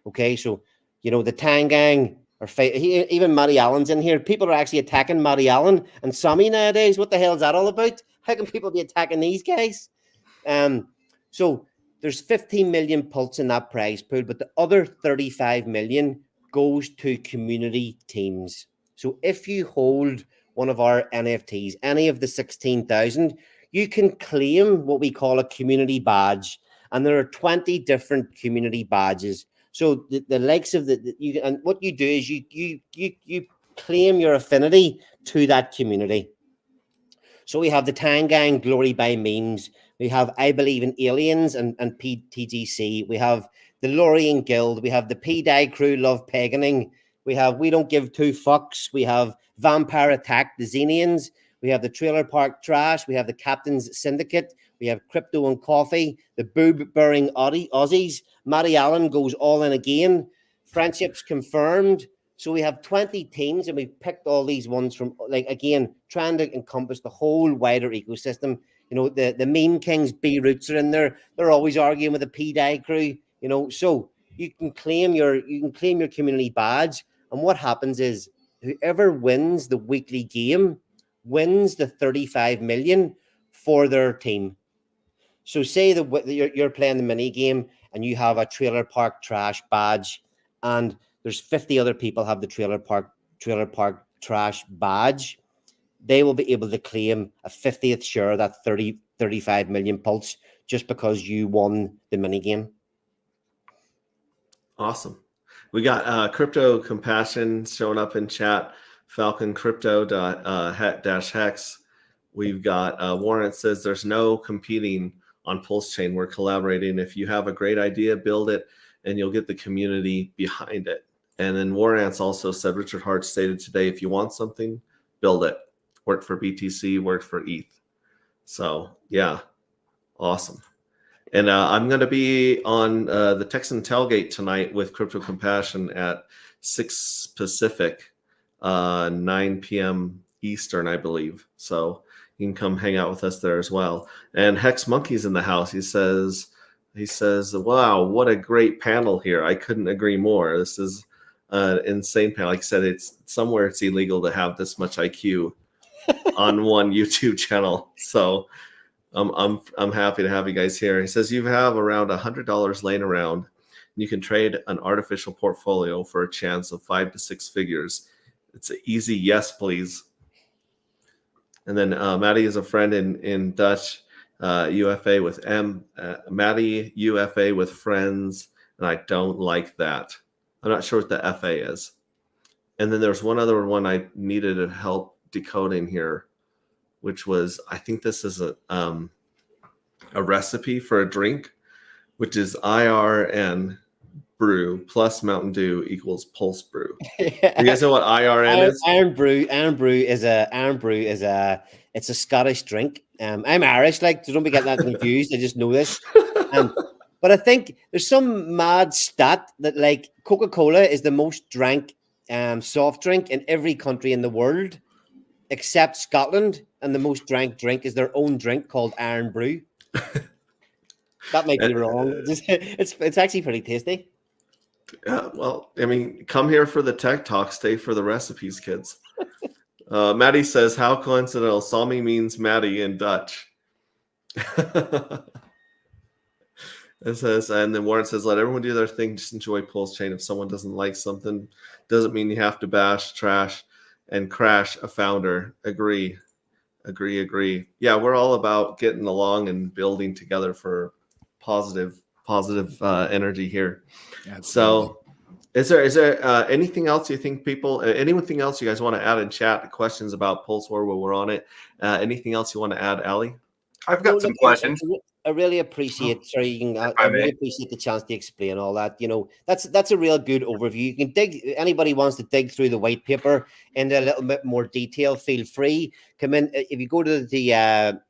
Okay, so you know the Tang Gang or even Matty Allen's in here. People are actually attacking Matty Allen and Sammy nowadays. What the hell is that all about? How can people be attacking these guys? So there's 15 million Pulse in that prize pool, but the other 35 million goes to community teams. So if you hold one of our NFTs, any of the 16,000, you can claim what we call a community badge. And there are 20 different community badges. So the likes of and what you do is you claim your affinity to that community. So we have the Tang Gang, Glory by Memes. We have I Believe in Aliens and PTGC. We have the Lorien Guild. We have the P-Dye Crew, Love Paganing. We have We Don't Give Two Fucks. We have Vampire Attack, the Xenians. We have the Trailer Park Trash. We have the Captain's Syndicate. We have Crypto and Coffee, the Boob-Bearing Aussies. Matty Allen goes all in again. Friendships Confirmed. So we have 20 teams, and we've picked all these ones from, like, again, trying to encompass the whole wider ecosystem. You know, the Meme Kings, B-Roots are in there. They're always arguing with the P-Dye Crew, you know. So you can claim your community badge, and what happens is whoever wins the weekly game wins the 35 million for their team. So say that you're playing the mini game and you have a Trailer Park Trash badge, and there's 50 other people have the Trailer Park Trash badge. They will be able to claim a 50th share of that 35 million Pulse just because you won the mini game. Awesome. We got Crypto Compassion showing up in chat. Falcon Crypto -hex. We've got Warren says there's no competing on Pulse Chain. We're collaborating. If you have a great idea, build it, and you'll get the community behind it. And then Warrants also said, Richard Hart stated today, if you want something, build it. Worked for BTC, worked for ETH. So yeah, awesome. And I'm going to be on the Texan Tailgate tonight with Crypto Compassion at 6 Pacific, 9 p.m. Eastern, I believe. So you can come hang out with us there as well. And Hex Monkey's in the house. He says, wow, what a great panel here. I couldn't agree more. This is an insane panel. Like I said, it's somewhere it's illegal to have this much IQ on one YouTube channel. So I'm happy to have you guys here. He says you have around $100 laying around. You can trade an artificial portfolio for a chance of 5 to 6 figures. It's an easy yes, please. And then Maddie is a friend in Dutch, UFA with M. Maddie, UFA with friends, and I don't like that. I'm not sure what the FA is. And then there's one other one I needed help decoding here, which was, I think this is a recipe for a drink, which is IRN brew plus Mountain Dew equals Pulse Brew. You guys know what IRN is? Iron brew is a it's a Scottish drink. I'm Irish, like, so don't be getting that confused. I just know this. But I think there's some mad stat that like Coca-Cola is the most drank soft drink in every country in the world except Scotland, and the most drank drink is their own drink called Iron Brew. That might be wrong. It's actually pretty tasty. Yeah, well, I mean, come here for the tech talk, stay for the recipes, kids. Maddie says, how coincidental. Sami means Maddie in Dutch. It says, and then Warren says, let everyone do their thing. Just enjoy Pulse Chain. If someone doesn't like something, doesn't mean you have to bash, trash, and crash a founder. Agree. Yeah, we're all about getting along and building together for positive energy here. Absolutely. So is there anything else you think anything else you guys want to add in chat, questions about Pulse War while we're on it? Anything else you want to add, Ali? I've got some questions. I really appreciate. Sorry, I really appreciate the chance to explain all that. That's a real good overview. You can dig. Anybody wants to dig through the white paper into a little bit more detail, feel free. Come in. If you go to the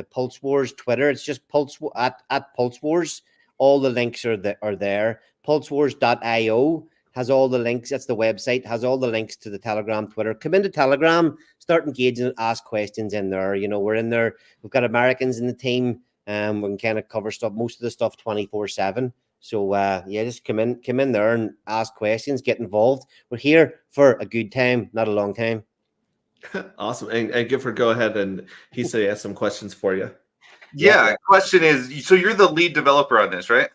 Pulse Wars Twitter, it's just Pulse at Pulse Wars. All the links are there. Pulsewars.io has all the links. That's the website. Has all the links to the Telegram, Twitter. Come into Telegram, start engaging, and ask questions in there. We're in there. We've got Americans in the team. We can kind of cover most of the stuff 24/7. So just come in there and ask questions, get involved. We're here for a good time, not a long time. Awesome. And Gifford, go ahead. And he said he has some questions for you. Yeah. Question is, so you're the lead developer on this, right?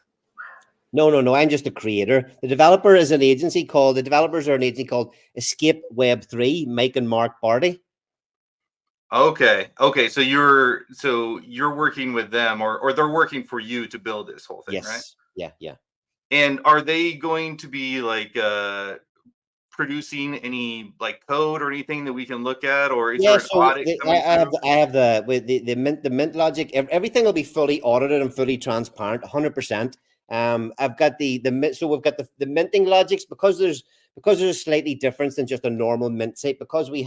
No. I'm just a creator. The developers are an agency called Escape Web 3, Mike and Mark Barty. Okay. So you're working with them, or they're working for you to build this whole thing, right? Yeah. And are they going to be like producing any like code or anything that we can look at, or is there an audit coming through? I have the mint logic. Everything will be fully audited and fully transparent, 100%. I've got so we've got the minting logics because there's a slightly difference than just a normal mint site, because you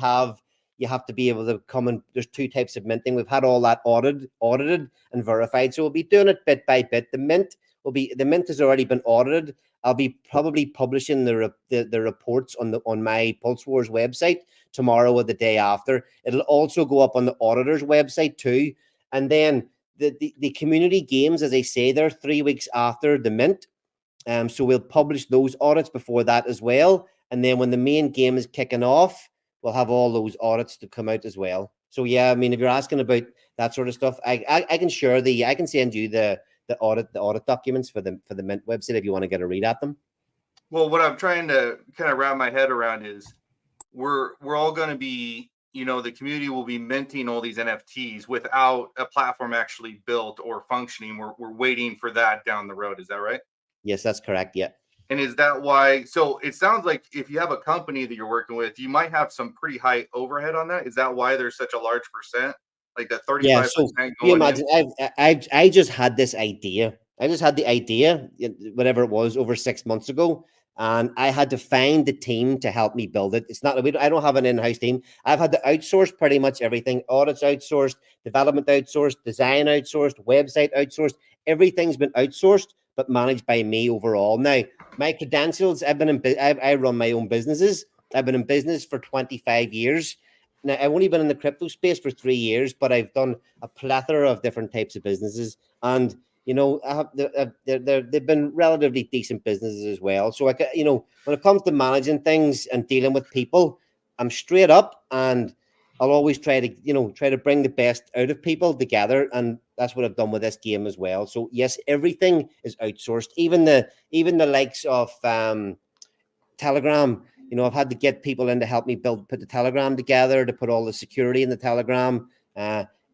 have to be able to come and there's two types of minting. We've had all that audited and verified. So we'll be doing it bit by bit. The mint has already been audited. I'll be probably publishing the reports on my Pulse Wars website tomorrow or the day after. It'll also go up on the auditor's website too. And then the community games, as I say, they're 3 weeks after the mint. So we'll publish those audits before that as well. And then when the main game is kicking off, we'll have all those audits to come out as well. So yeah, I mean, if you're asking about that sort of stuff, I can send you the audit documents for the mint website if you want to get a read at them. Well, what I'm trying to kind of wrap my head around is we're all going to be, the community will be minting all these NFTs without a platform actually built or functioning. We're waiting for that down the road. Is that right? Yes, that's correct. Yeah. And is that why? So it sounds like if you have a company that you're working with, you might have some pretty high overhead on that. Is that why there's such a large percent, like that 35%? Yeah. So you imagine, I just had this idea. I just had the idea, whatever it was, over 6 months ago, and I had to find the team to help me build it. It's not I don't have an in-house team. I've had to outsource pretty much everything. Audits outsourced, development outsourced, design outsourced, website outsourced. Everything's been outsourced, but managed by me overall. Now, my credentials, I run my own businesses. I've been in business for 25 years. Now, I've only been in the crypto space for 3 years, but I've done a plethora of different types of businesses. And, they've been relatively decent businesses as well. So, when it comes to managing things and dealing with people, I'm straight up, and I'll always try to bring the best out of people together. And that's what I've done with this game as well. So yes, everything is outsourced, even the likes of Telegram. I've had to get people in to help me put the Telegram together, to put all the security in the Telegram.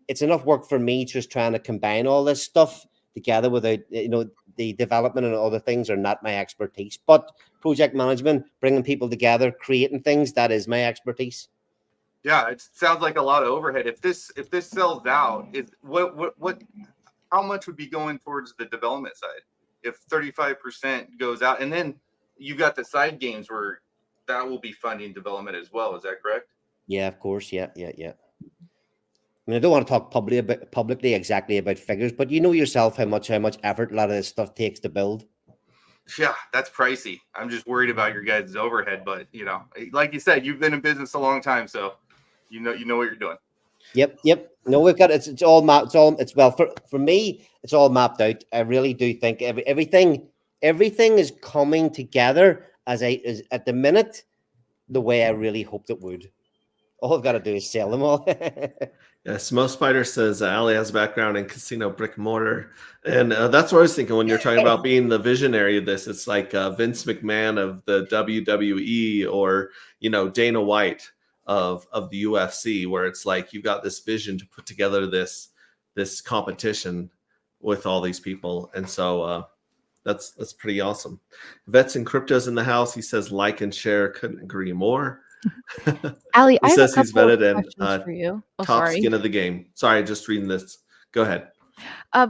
It's enough work for me just trying to combine all this stuff together without, the development and other things are not my expertise, but project management, bringing people together, creating things, that is my expertise. Yeah, it sounds like a lot of overhead. If this sells out, is what how much would be going towards the development side? If 35% goes out, and then you've got the side games where that will be funding development as well. Is that correct? Yeah, of course. Yeah. I mean, I don't want to talk publicly exactly about figures, but you know yourself how much effort a lot of this stuff takes to build. Yeah, that's pricey. I'm just worried about your guys' overhead, but you know, like you said, you've been in business a long time, so you know what you're doing. Yep. No, we've got it's all mapped. It's well for me. It's all mapped out. I really do think everything is coming together as at the minute the way I really hoped it would. All I've got to do is sell them all. Yeah, Smo Spider says Ali has a background in casino brick and mortar, and that's what I was thinking when you're talking about being the visionary of this. It's like Vince McMahon of the WWE, or Dana White of the UFC, where it's like you've got this vision to put together this competition with all these people, and so that's pretty awesome. Vets and Cryptos in the house. He says like and share. Couldn't agree more. Ali, I He have a says he's couple of vetted and questions for you. Oh, top sorry. skin of the game. Sorry, just reading this. Go ahead.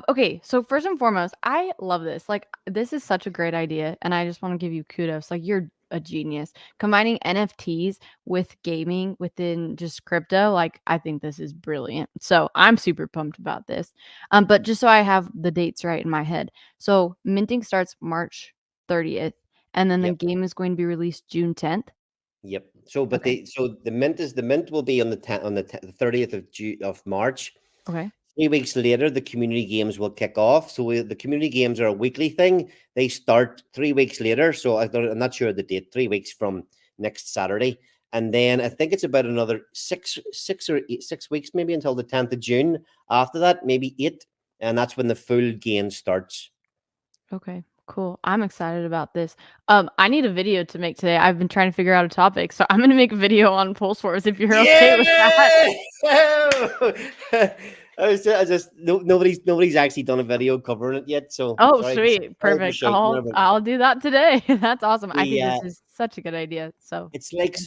Okay, so first and foremost, I love this. Like, this is such a great idea, and I just want to give you kudos. Like, you're a genius. Combining NFTs with gaming within just crypto, like, I think this is brilliant. So I'm super pumped about this. But just so I have the dates right in my head, so minting starts March 30th, and then the Yep. game is going to be released June 10th. Yep. So, but Okay. the mint will be on the 30th of March. Okay. 3 weeks later, the community games will kick off. So the community games are a weekly thing. They start 3 weeks later. So I'm not sure of the date. 3 weeks from next Saturday, and then I think it's about another 6 weeks, maybe until the 10th of June. After that, maybe 8, and that's when the full game starts. Okay, cool. I'm excited about this. I need a video to make today. I've been trying to figure out a topic, so I'm gonna make a video on Pulse Wars if you're okay with that. Nobody's actually done a video covering it yet. So Oh, sorry, sweet. Perfect. I'll do that today. That's awesome. I think this is such a good idea. So it's like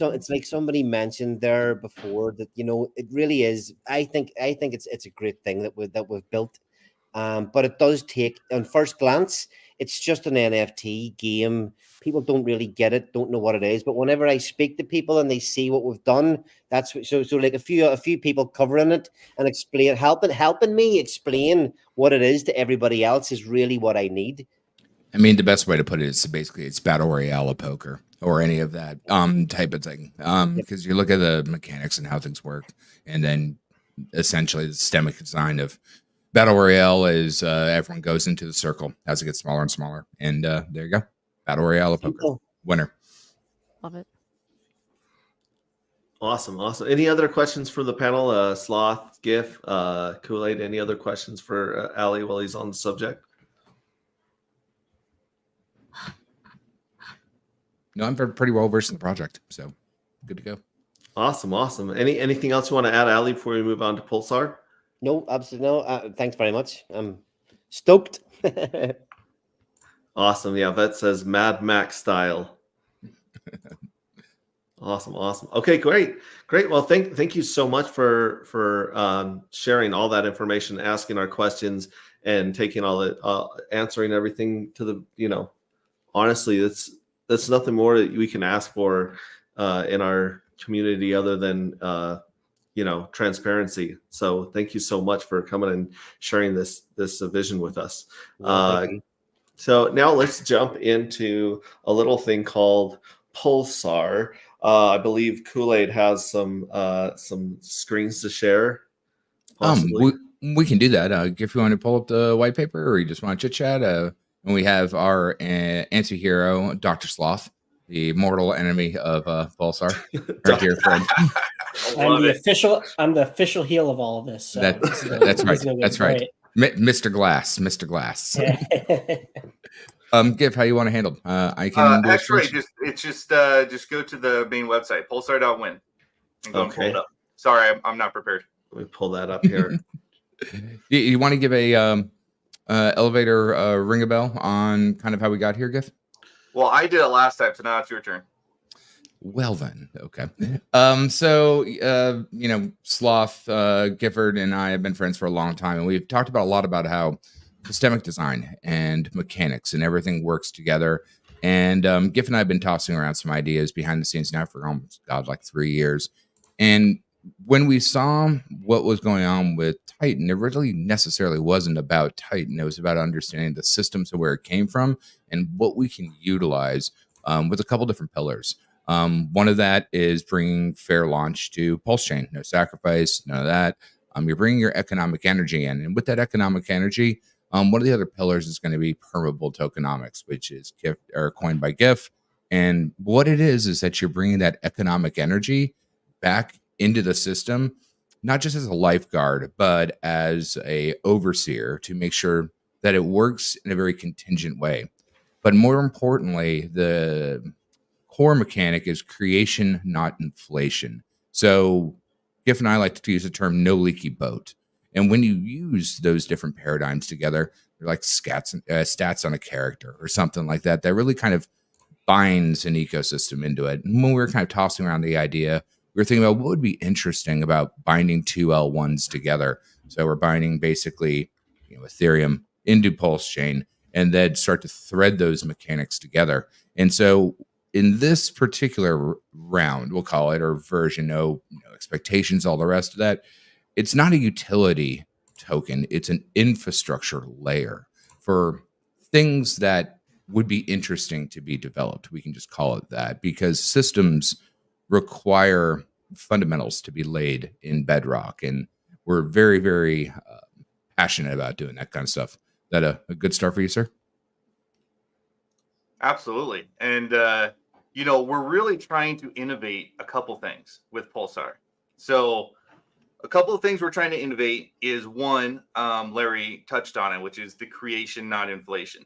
somebody mentioned there before that it really is. I think it's a great thing that we've built. But it does take, on first glance, it's just an NFT game. People don't really get it, don't know what it is. But whenever I speak to people and they see what we've done, that's so like a few people covering it and helping me explain what it is to everybody else is really what I need. I mean, the best way to put it is basically it's battle royale of poker or any of that type of thing. Because you look at the mechanics and how things work, and then essentially the systemic design of battle royale is everyone goes into the circle as it gets smaller and smaller, and there you go, battle royale of poker, winner. Love it. Awesome. Any other questions for the panel? Sloth, GIF, Kool-Aid. Any other questions for Ali while he's on the subject? No, I'm pretty well versed in the project, so good to go. Awesome. Anything else you want to add, Ali, before we move on to Pulsar? No, absolutely no. Thanks very much. I'm stoked. Awesome. Yeah, Vet says Mad Max style. Awesome. Okay, great. Well, thank you so much for sharing all that information, asking our questions, and taking all the answering everything to the honestly, that's nothing more that we can ask for in our community other than transparency. So thank you so much for coming and sharing this vision with us. So now let's jump into a little thing called Pulsar. I believe Kool-Aid has some screens to share. Possibly. We can do that. If you want to pull up the white paper, or you just want to chit chat, and we have our anti-hero, Dr. Sloth, the mortal enemy of Pulsar, our dear friend. I'm the official heel of all of this. So that's right. Mr. Glass. Give how you want to handle. I can actually just go to the main website, pulsar.win, and go and pull it up. Sorry, I'm not prepared. Let me pull that up here. You want to give a Elevator ring a bell on kind of how we got here, Giff? Well, I did it last time, so now it's your turn. Well then, okay. Sloth, Gifford, and I have been friends for a long time, and we've talked about a lot about how systemic design and mechanics and everything works together. And Giff and I have been tossing around some ideas behind the scenes now for almost like 3 years. And when we saw what was going on with Titan, it really necessarily wasn't about Titan. It was about understanding the systems and where it came from and what we can utilize with a couple different pillars. One of that is bringing fair launch to Pulse Chain. No sacrifice, none of that. You're bringing your economic energy in. And with that economic energy, one of the other pillars is going to be permeable tokenomics, which is coined by GIF. And what it is that you're bringing that economic energy back into the system, not just as a lifeguard, but as a overseer to make sure that it works in a very contingent way. But more importantly, the core mechanic is creation, not inflation. So Giff and I like to use the term no leaky boat. And when you use those different paradigms together, they're like stats on a character or something like that, that really kind of binds an ecosystem into it. And when we were kind of tossing around the idea, we were thinking about what would be interesting about binding two L1s together. So we're binding basically, Ethereum into Pulse Chain and then start to thread those mechanics together. And so in this particular round, we'll call it, or version, no expectations, all the rest of that, it's not a utility token. It's an infrastructure layer for things that would be interesting to be developed. We can just call it that because systems require fundamentals to be laid in bedrock. And we're very, very passionate about doing that kind of stuff. Is that a good start for you, sir? Absolutely. And, we're really trying to innovate a couple things with Pulsar. So a couple of things we're trying to innovate is one, Larry touched on it, which is the creation, not inflation.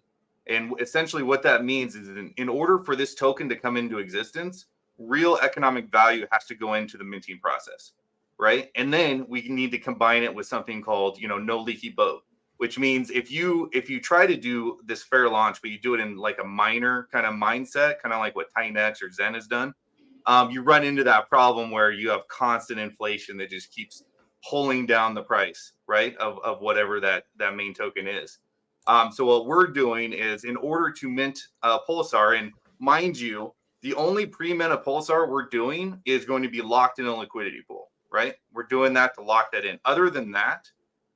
And essentially what that means is in order for this token to come into existence, real economic value has to go into the minting process, right? And then we need to combine it with something called, no leaky boat, which means if you try to do this fair launch, but you do it in like a miner kind of mindset, kind of like what TitanX or Zen has done, you run into that problem where you have constant inflation that just keeps pulling down the price, right, of whatever that main token is. So what we're doing is in order to mint Pulsar, and mind you, the only pre-mint of Pulsar we're doing is going to be locked in a liquidity pool, right? We're doing that to lock that in. Other than that,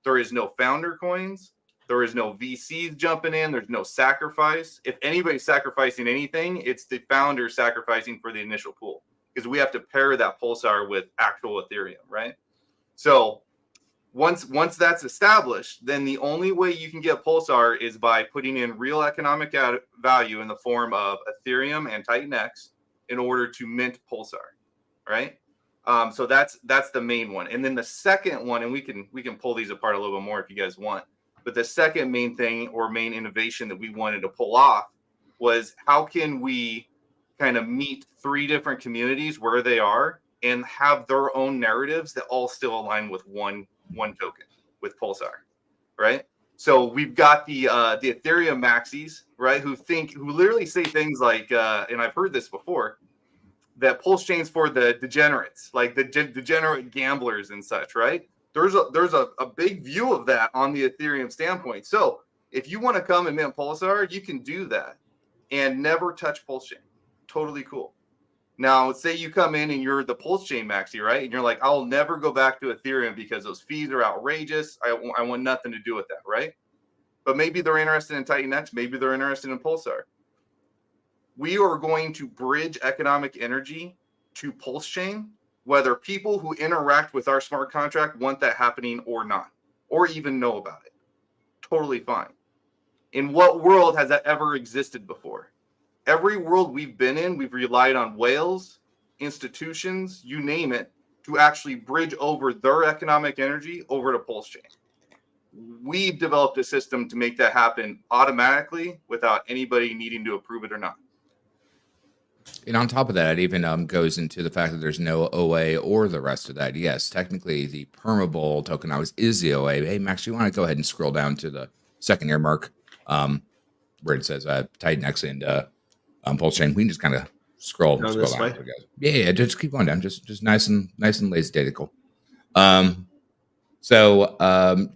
there is no founder coins. There is no VCs jumping in. There's no sacrifice. If anybody's sacrificing anything, it's the founder sacrificing for the initial pool because we have to pair that Pulsar with actual Ethereum, right? So once that's established, then the only way you can get Pulsar is by putting in real economic value in the form of Ethereum and TitanX in order to mint Pulsar, right? So that's the main one. And then the second one, and we can pull these apart a little bit more if you guys want. But the second main thing or main innovation that we wanted to pull off was how can we kind of meet three different communities where they are and have their own narratives that all still align with one token with Pulsar, right? So we've got the Ethereum maxis, right, who literally say things like, and I've heard this before, that Pulse Chain's for the degenerates, like the degenerate gamblers and such, right? There's a big view of that on the Ethereum standpoint. So if you want to come and mint Pulsar, you can do that and never touch Pulse Chain. Totally cool. Now, say you come in and you're the Pulse Chain maxi, right? And you're like, I'll never go back to Ethereum because those fees are outrageous. I want nothing to do with that, right? But maybe they're interested in TitanX. Maybe they're interested in Pulsar. We are going to bridge economic energy to Pulse Chain, whether people who interact with our smart contract want that happening or not, or even know about it. Totally fine. In what world has that ever existed before? Every world we've been in, we've relied on whales, institutions, you name it, to actually bridge over their economic energy over to Pulse Chain. We've developed a system to make that happen automatically without anybody needing to approve it or not. And on top of that, it even goes into the fact that there's no OA or the rest of that. Yes, technically the permeable tokenomics is the OA. Hey, Max, you want to go ahead and scroll down to the second year mark, where it says Titan X and Pulse Chain. We can just kind of scroll Down down. this way? Yeah, just keep going down. Just nice and lazy Um,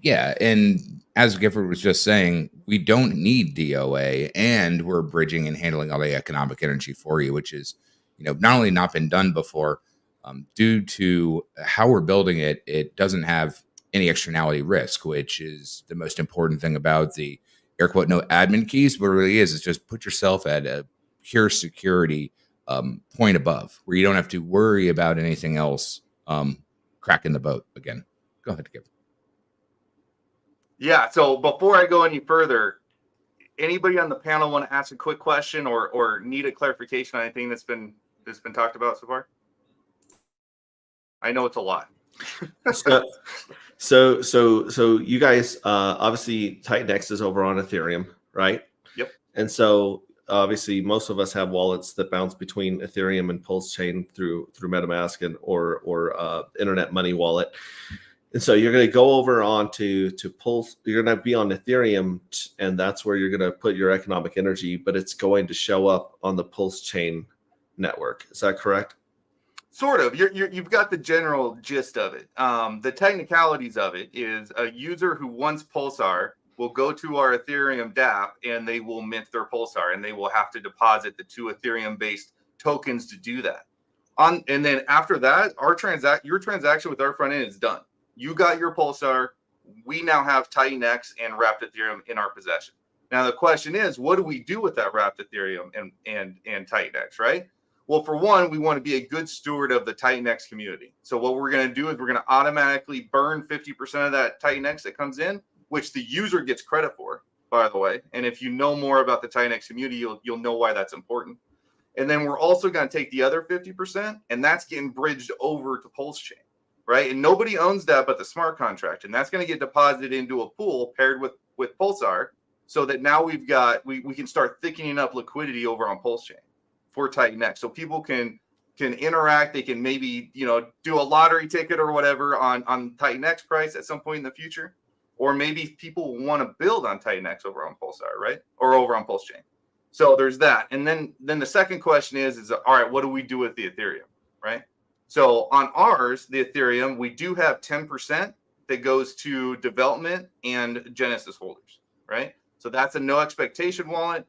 yeah, and as Gifford was just saying, we don't need DOA, and we're bridging and handling all the economic energy for you, which is, not only not been done before, due to how we're building it, it doesn't have any externality risk, which is the most important thing about the air quote no admin keys. But it really is just put yourself at a pure security point above, where you don't have to worry about anything else cracking the boat again. Go ahead, Gifford. Yeah. So before I go any further, anybody on the panel want to ask a quick question or need a clarification on anything that's been talked about so far? I know it's a lot. So you guys, obviously Titan X is over on Ethereum, right? Yep. And so obviously most of us have wallets that bounce between Ethereum and Pulse Chain through Metamask and or Internet Money Wallet. And so you're going to go over on to Pulse. You're going to be on Ethereum, and that's where you're going to put your economic energy, but it's going to show up on the Pulse Chain network. Is that correct? Sort of. You've got the general gist of it. The technicalities of it is a user who wants Pulsar will go to our Ethereum dApp and they will mint their Pulsar, and they will have to deposit the 2 Ethereum-based tokens to do that. And then after that, your transaction with our front end is done. You got your Pulsar. We now have Titan X and wrapped Ethereum in our possession. Now the question is, what do we do with that wrapped Ethereum and Titan X, right? Well, for one, we want to be a good steward of the Titan X community. So what we're going to do is we're going to automatically burn 50% of that Titan X that comes in, which the user gets credit for, by the way. And if you know more about the Titan X community, you'll know why that's important. And then we're also going to take the other 50%, and that's getting bridged over to Pulse Chain, right? And nobody owns that but the smart contract, and that's going to get deposited into a pool paired with Pulsar, so that now we can start thickening up liquidity over on Pulse Chain for Titan X, so people can interact. They can maybe do a lottery ticket or whatever on Titan X price at some point in the future, or maybe people want to build on Titan X over on Pulsar, right, or over on Pulse Chain. So there's that. And then the second question is all right, what do we do with the Ethereum, right? So on ours, the Ethereum, we do have 10% that goes to development and Genesis holders, right? So that's a no expectation wallet.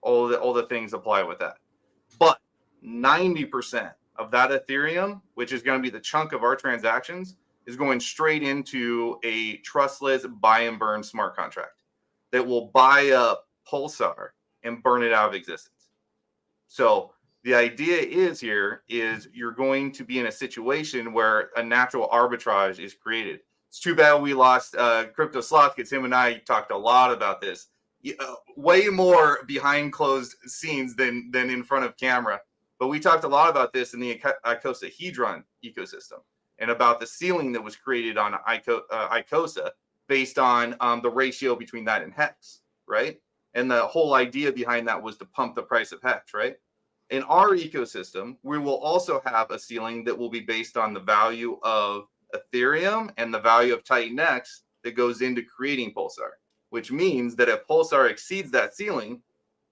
All the things apply with that. But 90% of that Ethereum, which is going to be the chunk of our transactions, is going straight into a trustless buy and burn smart contract that will buy up Pulsar and burn it out of existence. So the idea is you're going to be in a situation where a natural arbitrage is created. It's too bad we lost Crypto Sloth, because him and I talked a lot about this, way more behind closed scenes than in front of camera. But we talked a lot about this in the icosahedron ecosystem, and about the ceiling that was created on icosa based on the ratio between that and Hex, right? And the whole idea behind that was to pump the price of Hex, right? In our ecosystem, we will also have a ceiling that will be based on the value of Ethereum and the value of Titan X that goes into creating Pulsar, which means that if Pulsar exceeds that ceiling,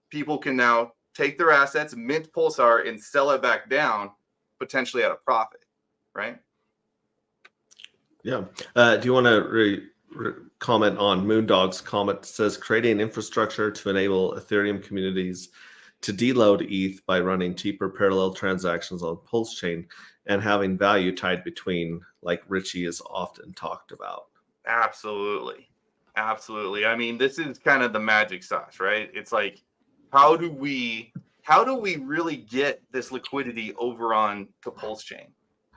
people can now take their assets, mint Pulsar, and sell it back down, potentially at a profit, right? Yeah. Do you want to comment on Moondog's comment? It says creating infrastructure to enable Ethereum communities to deload ETH by running cheaper parallel transactions on Pulse Chain and having value tied between, like Richie is often talked about. Absolutely. I mean, this is kind of the magic sauce, right? It's like, how do we really get this liquidity over on to Pulse Chain?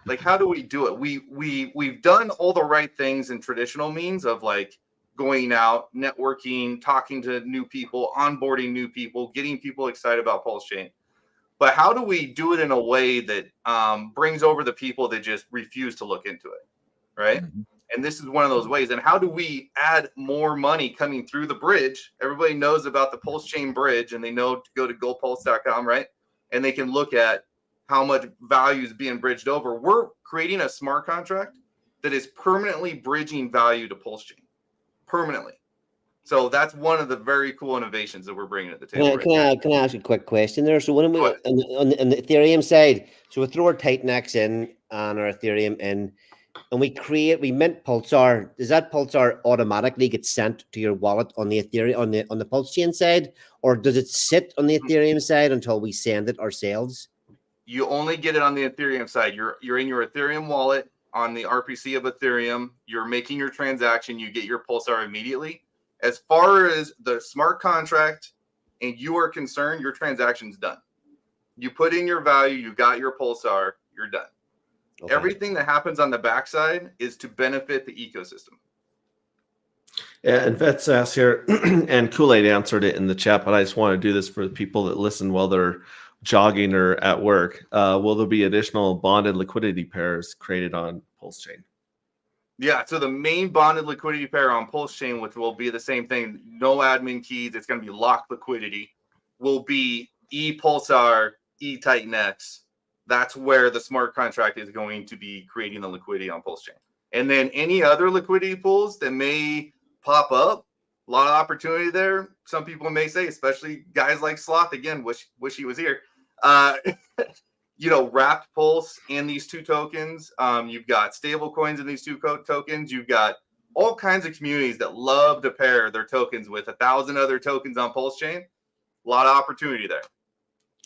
Like, how do we do it? We've done all the right things in traditional means of like going out, networking, talking to new people, onboarding new people, getting people excited about Pulse Chain. But how do we do it in a way that brings over the people that just refuse to look into it, right? Mm-hmm. And this is one of those ways. And how do we add more money coming through the bridge? Everybody knows about the Pulse Chain bridge, and they know to go to gopulse.com, right? And they can look at how much value is being bridged over. We're creating a smart contract that is permanently bridging value to Pulse Chain. Permanently. So that's one of the very cool innovations that we're bringing to the table. Can I ask a quick question there? So when we Go ahead. on the Ethereum side, so we throw our Titan X in and our Ethereum in, and we mint Pulsar. Does that Pulsar automatically get sent to your wallet on the Ethereum on the Pulse chain side, or does it sit on the Ethereum side until we send it ourselves? You only get it on the Ethereum side. You're in your Ethereum wallet on the RPC of Ethereum. You're making your transaction. You get your Pulsar immediately. As far as the smart contract and you are concerned, your transaction's done. You put in your value, you got your Pulsar, you're done. Okay. Everything that happens on the backside is to benefit the ecosystem. Yeah, and Vets asked here, and Kool-Aid answered it in the chat, but I just want to do this for the people that listen while they're jogging or at work. Will there be additional bonded liquidity pairs created on Pulse Chain? Yeah, so the main bonded liquidity pair on Pulse Chain, which will be the same thing, no admin keys, it's going to be locked liquidity, will be ePulsar, eTitanX. That's where the smart contract is going to be creating the liquidity on Pulse Chain. And then any other liquidity pools that may pop up, a lot of opportunity there. Some people may say, especially guys like Sloth, again, wish he was here. Wrapped Pulse in these two tokens. You've got stable coins in these two tokens. You've got all kinds of communities that love to pair their tokens with 1,000 other tokens on Pulse Chain. A lot of opportunity there.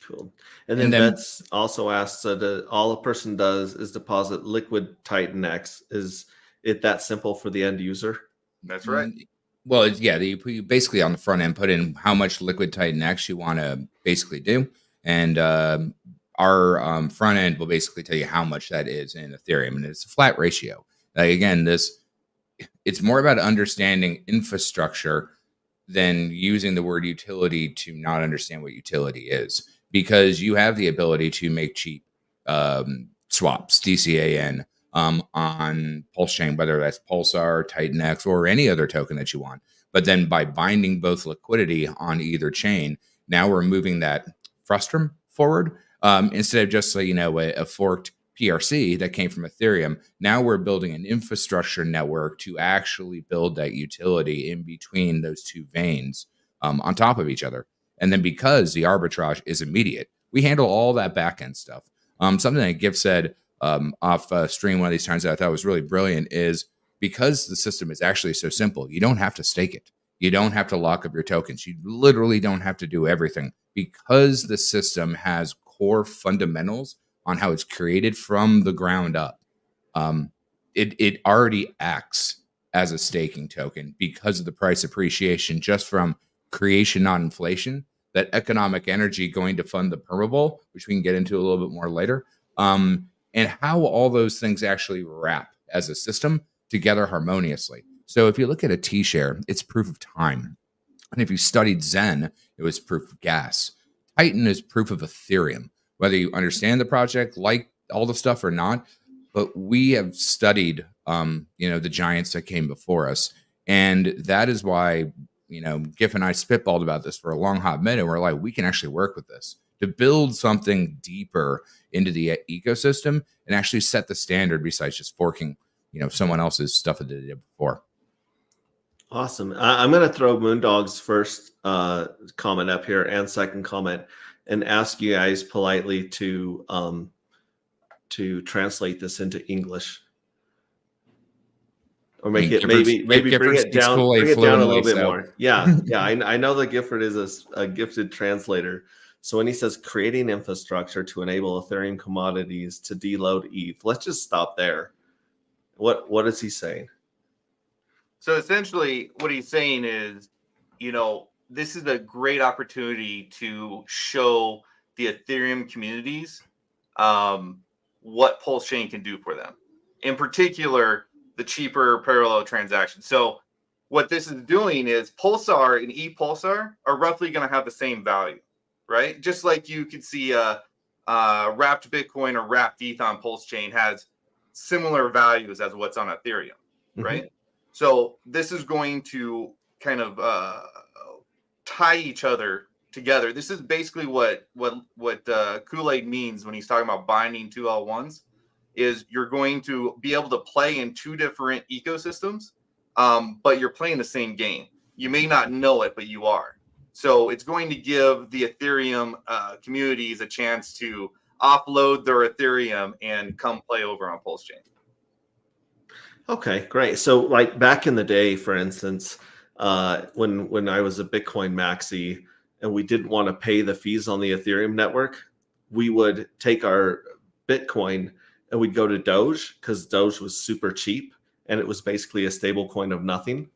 Cool. And then Vets also asks that all a person does is deposit liquid Titan X. Is it that simple for the end user? That's right. Well, yeah, you basically on the front end put in how much liquid Titan X you want to basically do. And our front end will basically tell you how much that is in Ethereum. And it's a flat ratio. Like, again, it's more about understanding infrastructure than using the word utility to not understand what utility is, because you have the ability to make cheap swaps, DCAN, on Pulse Chain, whether that's Pulsar, Titan X, or any other token that you want. But then by binding both liquidity on either chain, now we're moving that frustrum forward. Instead of just a forked PRC that came from Ethereum, now we're building an infrastructure network to actually build that utility in between those two veins on top of each other. And then because the arbitrage is immediate, we handle all that backend stuff. Something that Gift said off stream one of these times that I thought was really brilliant is because the system is actually so simple, you don't have to stake it. You don't have to lock up your tokens. You literally don't have to do everything because the system has core fundamentals on how it's created from the ground up. It already acts as a staking token because of the price appreciation just from creation, not inflation, that economic energy going to fund the permable, which we can get into a little bit more later, and how all those things actually wrap as a system together harmoniously. So if you look at a T-share, it's proof of time. And if you studied Zen, it was proof of gas. Titan is proof of Ethereum, whether you understand the project, like all the stuff or not. But we have studied, the giants that came before us. And that is why, Giff and I spitballed about this for a long hot minute. We're like, we can actually work with this to build something deeper into the ecosystem and actually set the standard besides just forking, someone else's stuff that they did before. Awesome. I'm going to throw Moondog's first comment up here and second comment and ask you guys politely to translate this into English. Or make it maybe bring it down a little bit more. Yeah. I know that Gifford is a gifted translator. So when he says creating infrastructure to enable Ethereum commodities to deload ETH, let's just stop there. What is he saying? So essentially what he's saying is, this is a great opportunity to show the Ethereum communities what Pulse Chain can do for them. In particular, the cheaper parallel transactions. So what this is doing is Pulsar and ePulsar are roughly going to have the same value, right? Just like you could see wrapped Bitcoin or wrapped ETH on Pulse Chain has similar values as what's on Ethereum, right? Mm-hmm. So this is going to kind of tie each other together. This is basically what Kool-Aid means when he's talking about binding two L1s. Is you're going to be able to play in two different ecosystems, but you're playing the same game. You may not know it, but you are. So it's going to give the Ethereum communities a chance to offload their Ethereum and come play over on Pulse Chain. Okay, great. So like back in the day, for instance, when I was a Bitcoin maxi and we didn't want to pay the fees on the Ethereum network, we would take our Bitcoin and we'd go to Doge because Doge was super cheap and it was basically a stable coin of nothing.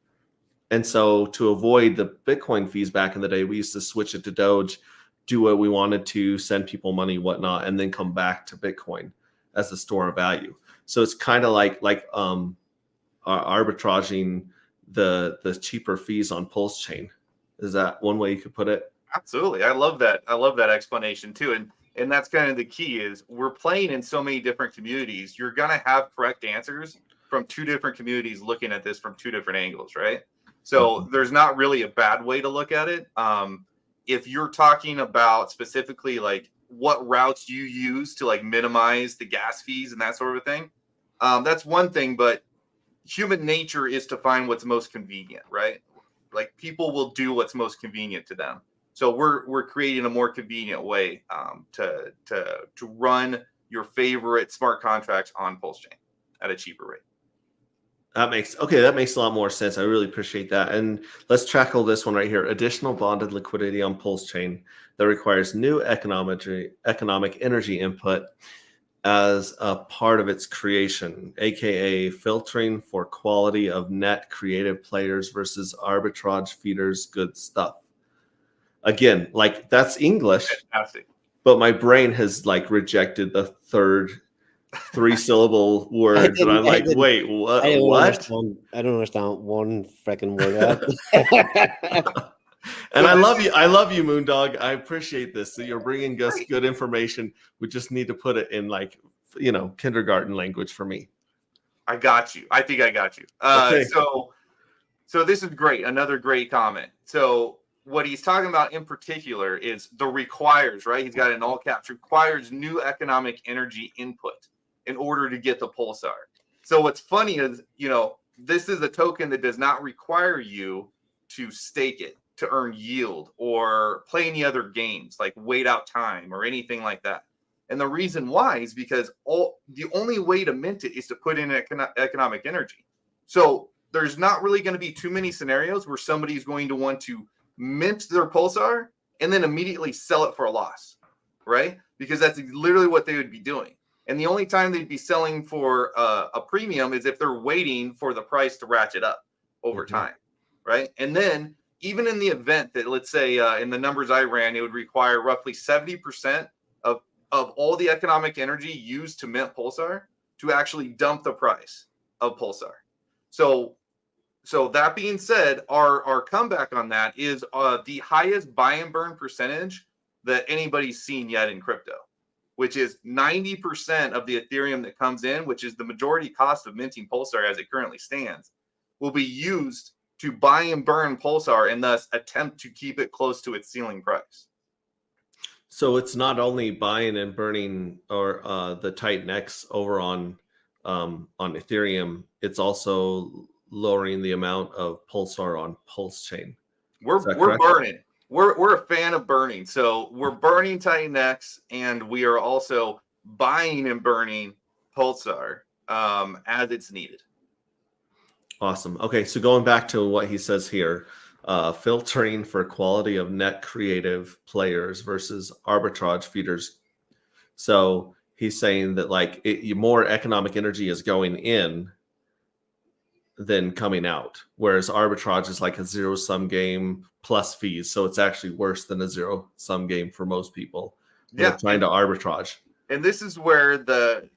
And so to avoid the Bitcoin fees back in the day, we used to switch it to Doge, do what we wanted to, send people money, whatnot, and then come back to Bitcoin as a store of value. So it's kind of like arbitraging the cheaper fees on Pulse Chain. Is that one way you could put it? Absolutely. I love that. I love that explanation too. And that's kind of the key is we're playing in so many different communities. You're going to have correct answers from two different communities looking at this from two different angles, right? So there's not really a bad way to look at it. If you're talking about specifically like what routes you use to like minimize the gas fees and that sort of thing, that's one thing, but human nature is to find what's most convenient, right? Like people will do what's most convenient to them. So we're creating a more convenient way to run your favorite smart contracts on Pulse Chain at a cheaper rate. That makes a lot more sense. I really appreciate that. And let's tackle this one right here. Additional bonded liquidity on Pulse Chain that requires new economic energy input as a part of its creation, aka filtering for quality of net creative players versus arbitrage feeders good stuff. Again, like that's English, Fantastic. but my brain has like rejected the third 3-syllable word, and I'm like, wait, what? I don't understand one freaking word of it. And I love you. I love you, Moondog. I appreciate this. So you're bringing us good information. We just need to put it in like, kindergarten language for me. I got you. I think I got you. Okay. So this is great. Another great comment. So what he's talking about in particular is the requires, right? He's got it in all caps, requires new economic energy input in order to get the pulsar. So what's funny is, this is a token that does not require you to stake it to earn yield or play any other games like wait out time or anything like that. And the reason why is because the only way to mint it is to put in economic energy. So there's not really going to be too many scenarios where somebody's going to want to mint their pulsar and then immediately sell it for a loss, right? Because that's literally what they would be doing. And the only time they'd be selling for a premium is if they're waiting for the price to ratchet up over time, right? And then even in the event that, let's say, in the numbers I ran, it would require roughly 70% of all the economic energy used to mint Pulsar to actually dump the price of Pulsar. So that being said, our comeback on that is the highest buy and burn percentage that anybody's seen yet in crypto, which is 90% of the Ethereum that comes in, which is the majority cost of minting Pulsar as it currently stands, will be used to buy and burn Pulsar and thus attempt to keep it close to its ceiling price. So it's not only buying and burning or the Titan X over on Ethereum, it's also lowering the amount of Pulsar on Pulse Chain. We're burning. We're a fan of burning. So we're burning Titan X, and we are also buying and burning Pulsar as it's needed. Awesome. Okay, so going back to what he says here, filtering for quality of net creative players versus arbitrage feeders. So he's saying that like more economic energy is going in than coming out, whereas arbitrage is like a zero-sum game plus fees. So it's actually worse than a zero-sum game for most people. They're trying to arbitrage. And this is where the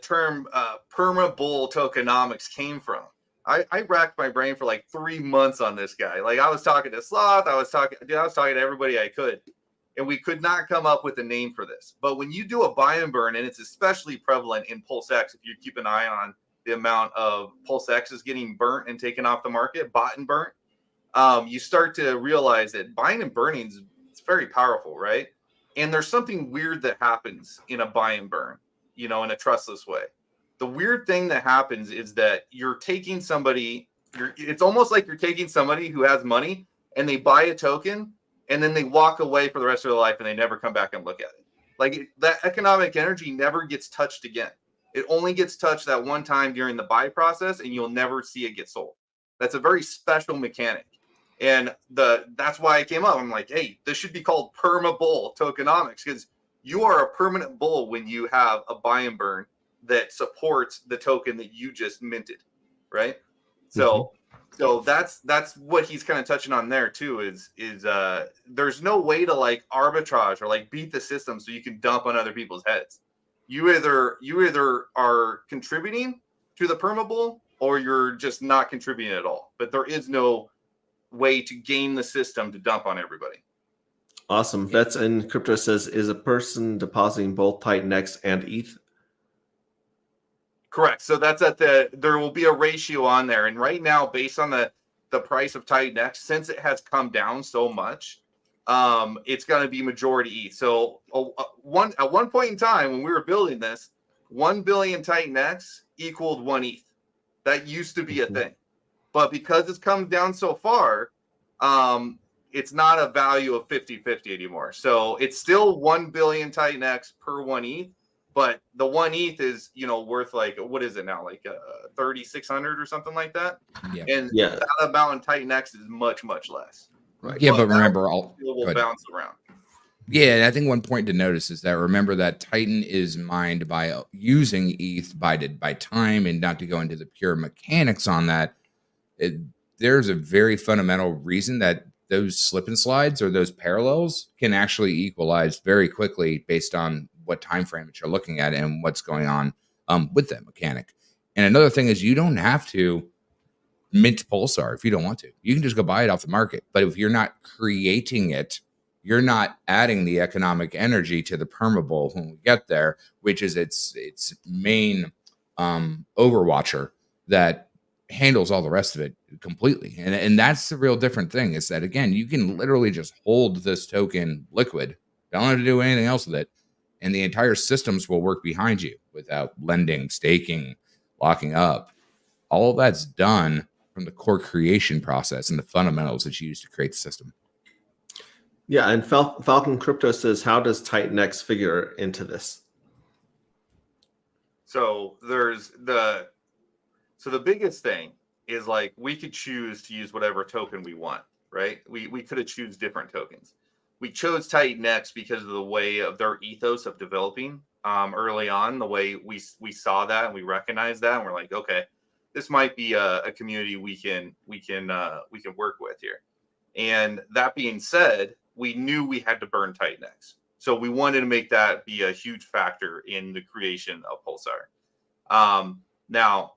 term perma bull tokenomics came from. I racked my brain for like 3 months on this guy. Like I was talking to Sloth, I was talking to everybody I could, and we could not come up with a name for this. But when you do a buy and burn, and it's especially prevalent in Pulse X, if you keep an eye on the amount of Pulse X is getting burnt and taken off the market, bought and burnt, you start to realize that buying and burning is very powerful, right? And there's something weird that happens in a buy and burn, in a trustless way. The weird thing that happens is that you're taking somebody it's almost like you're taking somebody who has money and they buy a token and then they walk away for the rest of their life and they never come back and look at it. Like that economic energy never gets touched again. It only gets touched that one time during the buy process, and you'll never see it get sold. That's a very special mechanic. And that's why I came up. I'm like, hey, this should be called perma bull tokenomics, because you are a permanent bull when you have a buy and burn that supports the token that you just minted, right? So that's what he's kind of touching on there too, is there's no way to like arbitrage or like beat the system so you can dump on other people's heads. You either are contributing to the perma bull or you're just not contributing at all. But there is no way to game the system to dump on everybody. Awesome. Vets in Crypto says, is a person depositing both Titan X and ETH? Correct. So that's there will be a ratio on there. And right now, based on the price of Titan X, since it has come down so much, it's going to be majority ETH. So at one point in time when we were building this, 1 billion Titan X equaled 1 ETH. That used to be a thing. But because it's come down so far, it's not a value of 50-50 anymore. So it's still 1 billion Titan X per 1 ETH, but the 1 ETH is, worth like, what is it now? Like 3,600 or something like that. Yeah. And that amount in Titan X is much, much less. Right. Yeah, but remember, will bounce around. Yeah, and I think one point to notice is that remember that Titan is mined by using ETH by time, and not to go into the pure mechanics on that. There's a very fundamental reason that those slip and slides or those parallels can actually equalize very quickly based on what time frame that you're looking at and what's going on with that mechanic. And another thing is you don't have to mint Pulsar if you don't want to. You can just go buy it off the market. But if you're not creating it, you're not adding the economic energy to the permabull when we get there, which is its main overwatcher that handles all the rest of it completely. And that's the real different thing, is that, again, you can literally just hold this token liquid, don't have to do anything else with it, and the entire systems will work behind you without lending, staking, locking up. All of that's done from the core creation process and the fundamentals that you use to create the system. Yeah, and Falcon Crypto says, how does Titan X figure into this? So the biggest thing is, like, we could choose to use whatever token we want, right? We could have choose different tokens. We chose Titan X because of the way of their ethos of developing early on, the way we saw that and we recognized that, and we're like, okay, this might be a community we can work with here. And that being said, we knew we had to burn Titan X. So we wanted to make that be a huge factor in the creation of Pulsar. Now,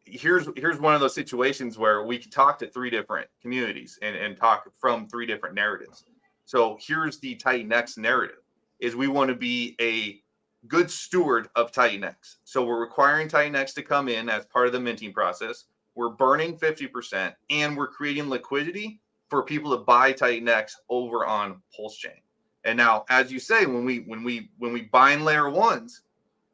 here's one of those situations where we can talk to 3 different communities and talk from 3 different narratives. So here's the Titan X narrative, is we want to be a good steward of Titan X. So we're requiring Titan X to come in as part of the minting process. We're burning 50%, and we're creating liquidity for people to buy Titan X over on Pulse Chain. And now, as you say, when we bind layer ones,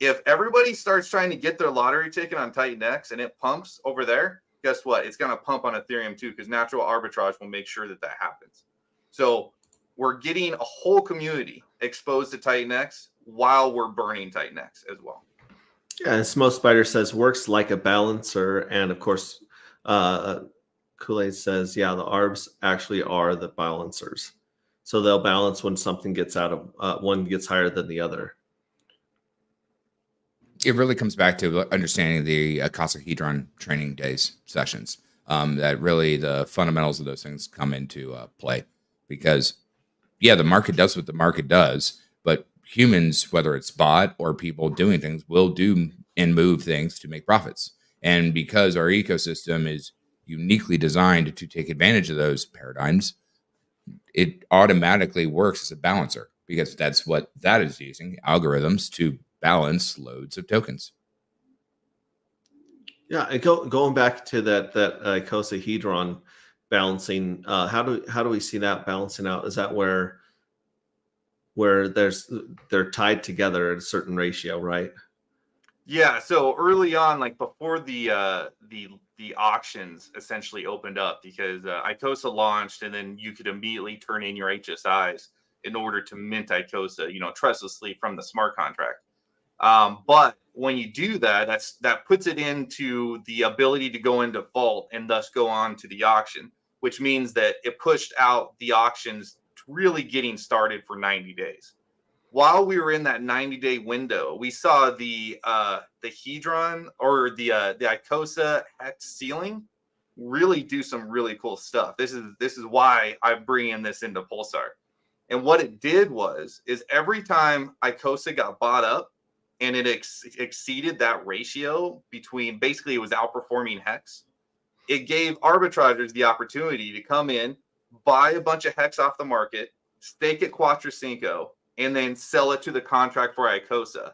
if everybody starts trying to get their lottery ticket on Titan X and it pumps over there, guess what? It's going to pump on Ethereum too, because natural arbitrage will make sure that happens. So we're getting a whole community exposed to Titan X while we're burning Titan X as well. Yeah, and Smo Spider says, works like a balancer. And of course, Kool-Aid says, yeah, the ARBs actually are the balancers. So they'll balance when something gets out of one gets higher than the other. It really comes back to understanding the Cosahedron training days sessions. That really the fundamentals of those things come into play, because yeah, the market does what the market does, but humans, whether it's bot or people doing things, will do and move things to make profits. And because our ecosystem is uniquely designed to take advantage of those paradigms, it automatically works as a balancer, because that's what that is using, algorithms to balance loads of tokens. Yeah, and going back to that Cosahedron balancing, how do we see that balancing out? Is that where they're tied together at a certain ratio, right? Yeah, so early on, like before the auctions essentially opened up, because ICOSA launched, and then you could immediately turn in your HSIs in order to mint ICOSA, trustlessly from the smart contract. But when you do that, that puts it into the ability to go into default and thus go on to the auction, which means that it pushed out the auctions really getting started for 90 days. While we were in that 90-day window, we saw the Hedron, or the ICOSA hex ceiling, really do some really cool stuff. This is why I'm bringing this into Pulsar. And what it did is every time ICOSA got bought up and it exceeded that ratio between, basically it was outperforming hex, it gave arbitrageurs the opportunity to come in, buy a bunch of hex off the market, stake it Quattrocinco, and then sell it to the contract for ICOSA.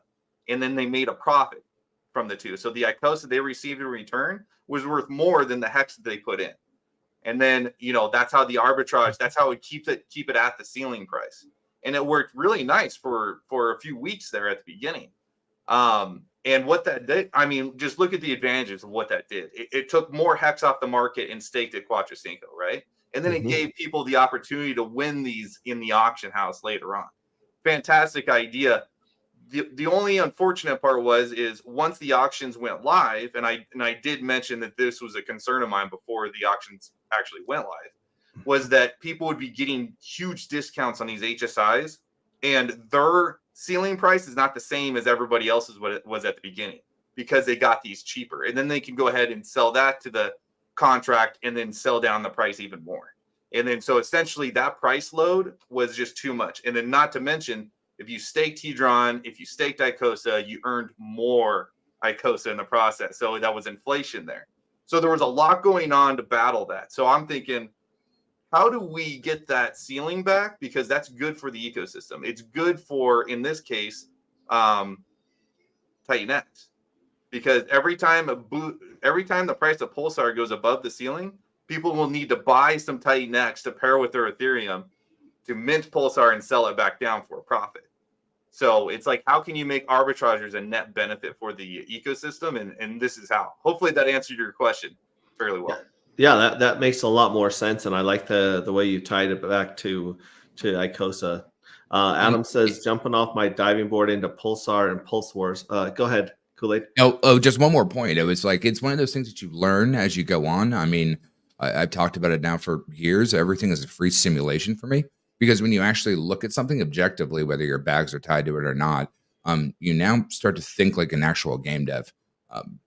And then they made a profit from the two. So the ICOSA they received in return was worth more than the hex that they put in. And then, that's how the arbitrage, that's how it keep it at the ceiling price. And it worked really nice for a few weeks there at the beginning. And what that did, I mean, just look at the advantages of what that did. It took more hex off the market and staked at Quattrocinco, right? And then it gave people the opportunity to win these in the auction house later on. Fantastic idea. The only unfortunate part is once the auctions went live, and I did mention that this was a concern of mine before the auctions actually went live, was that people would be getting huge discounts on these HSIs, and their ceiling price is not the same as everybody else's what it was at the beginning, because they got these cheaper, and then they can go ahead and sell that to the contract and then sell down the price even more. And then so essentially that price load was just too much. And then not to mention, if you staked Hedron, if you staked ICOSA, you earned more ICOSA in the process. So that was inflation there. So there was a lot going on to battle that. So I'm thinking, how do we get that ceiling back? Because that's good for the ecosystem. It's good for, in this case, TitanX. Because every time the price of Pulsar goes above the ceiling, people will need to buy some TitanX to pair with their Ethereum to mint Pulsar and sell it back down for a profit. So it's like, how can you make arbitrageurs a net benefit for the ecosystem? And this is how. Hopefully that answered your question fairly well. Yeah, that makes a lot more sense, and I like the way you tied it back to ICOSA. Adam says, jumping off my diving board into Pulsar and Pulse Wars. Go ahead, Kool-Aid. Oh, just one more point. It was like, it's one of those things that you learn as you go on. I mean, I've talked about it now for years. Everything is a free simulation for me, because when you actually look at something objectively, whether your bags are tied to it or not, you now start to think like an actual game dev.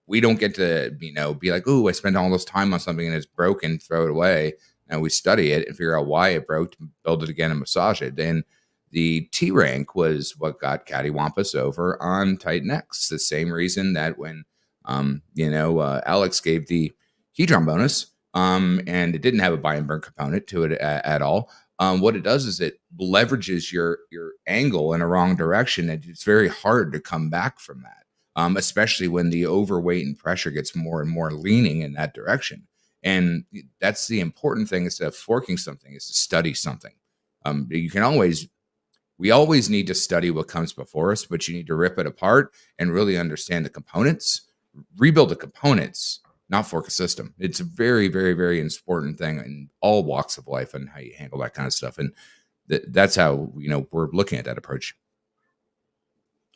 We don't get to, be like, oh, I spent all this time on something and it's broken, throw it away. Now we study it and figure out why it broke, build it again and massage it. And the T rank was what got Cattywampus over on TitanX. The same reason that when, Alex gave the Hedron bonus, and it didn't have a buy and burn component to it at all. What it does is it leverages your angle in a wrong direction, and it's very hard to come back from that. Especially when the overweight and pressure gets more and more leaning in that direction. And that's the important thing, instead of forking something, is to study something. We always need to study what comes before us, but you need to rip it apart and really understand the components, rebuild the components, not fork a system. It's a very, very, very important thing in all walks of life and how you handle that kind of stuff. And that's how, we're looking at that approach.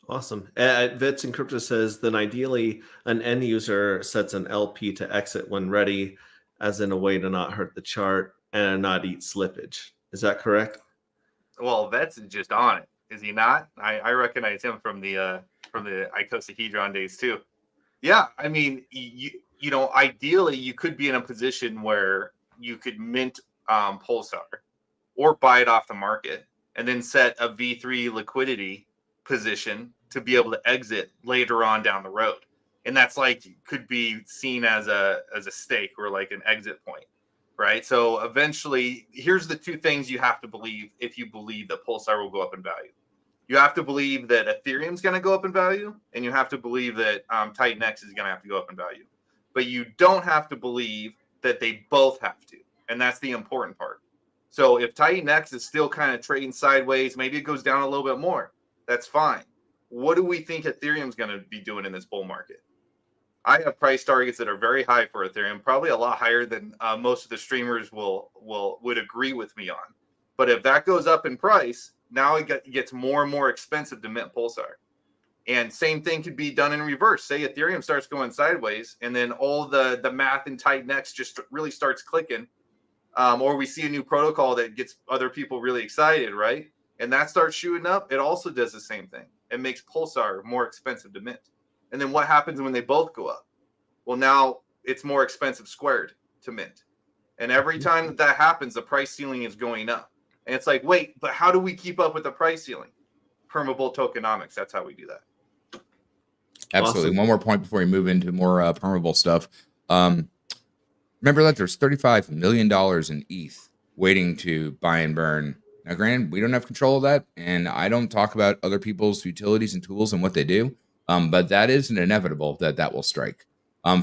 Awesome. Vits in Crypto says, then ideally an end user sets an LP to exit when ready, as in a way to not hurt the chart and not eat slippage. Is that correct? Well, Vets is just on it, is he not? I recognize him from the ICOSA Hedron days too. Yeah, I mean, ideally you could be in a position where you could mint Pulsar or buy it off the market and then set a V3 liquidity position to be able to exit later on down the road. And that's could be seen as a stake or like an exit point, right? So eventually, here's the two things you have to believe if you believe that Pulsar will go up in value. You have to believe that Ethereum's going to go up in value, and you have to believe that TitanX is going to have to go up in value. But you don't have to believe that they both have to, and that's the important part. So if TitanX is still kind of trading sideways, maybe it goes down a little bit more. That's fine. what do we think Ethereum's going to be doing in this bull market? I have price targets that are very high for Ethereum, probably a lot higher than most of the streamers would agree with me on. But if that goes up in price, now it gets more and more expensive to mint Pulsar. And same thing could be done in reverse. Say Ethereum starts going sideways, and then all the math in Titanx just really starts clicking, or we see a new protocol that gets other people really excited, right? And that starts shooting up. It also does the same thing. It makes Pulsar more expensive to mint. And then what happens when they both go up? Well, now it's more expensive squared to mint. And every time that happens, the price ceiling is going up. And it's like, wait, but how do we keep up with the price ceiling? Permeable tokenomics. That's how we do that. Absolutely. Awesome. One more point before we move into more permeable stuff. Remember that there's $35 million in ETH waiting to buy and burn. Now, granted, we don't have control of that, and I don't talk about other people's utilities and tools and what they do, but that is an inevitable that will strike.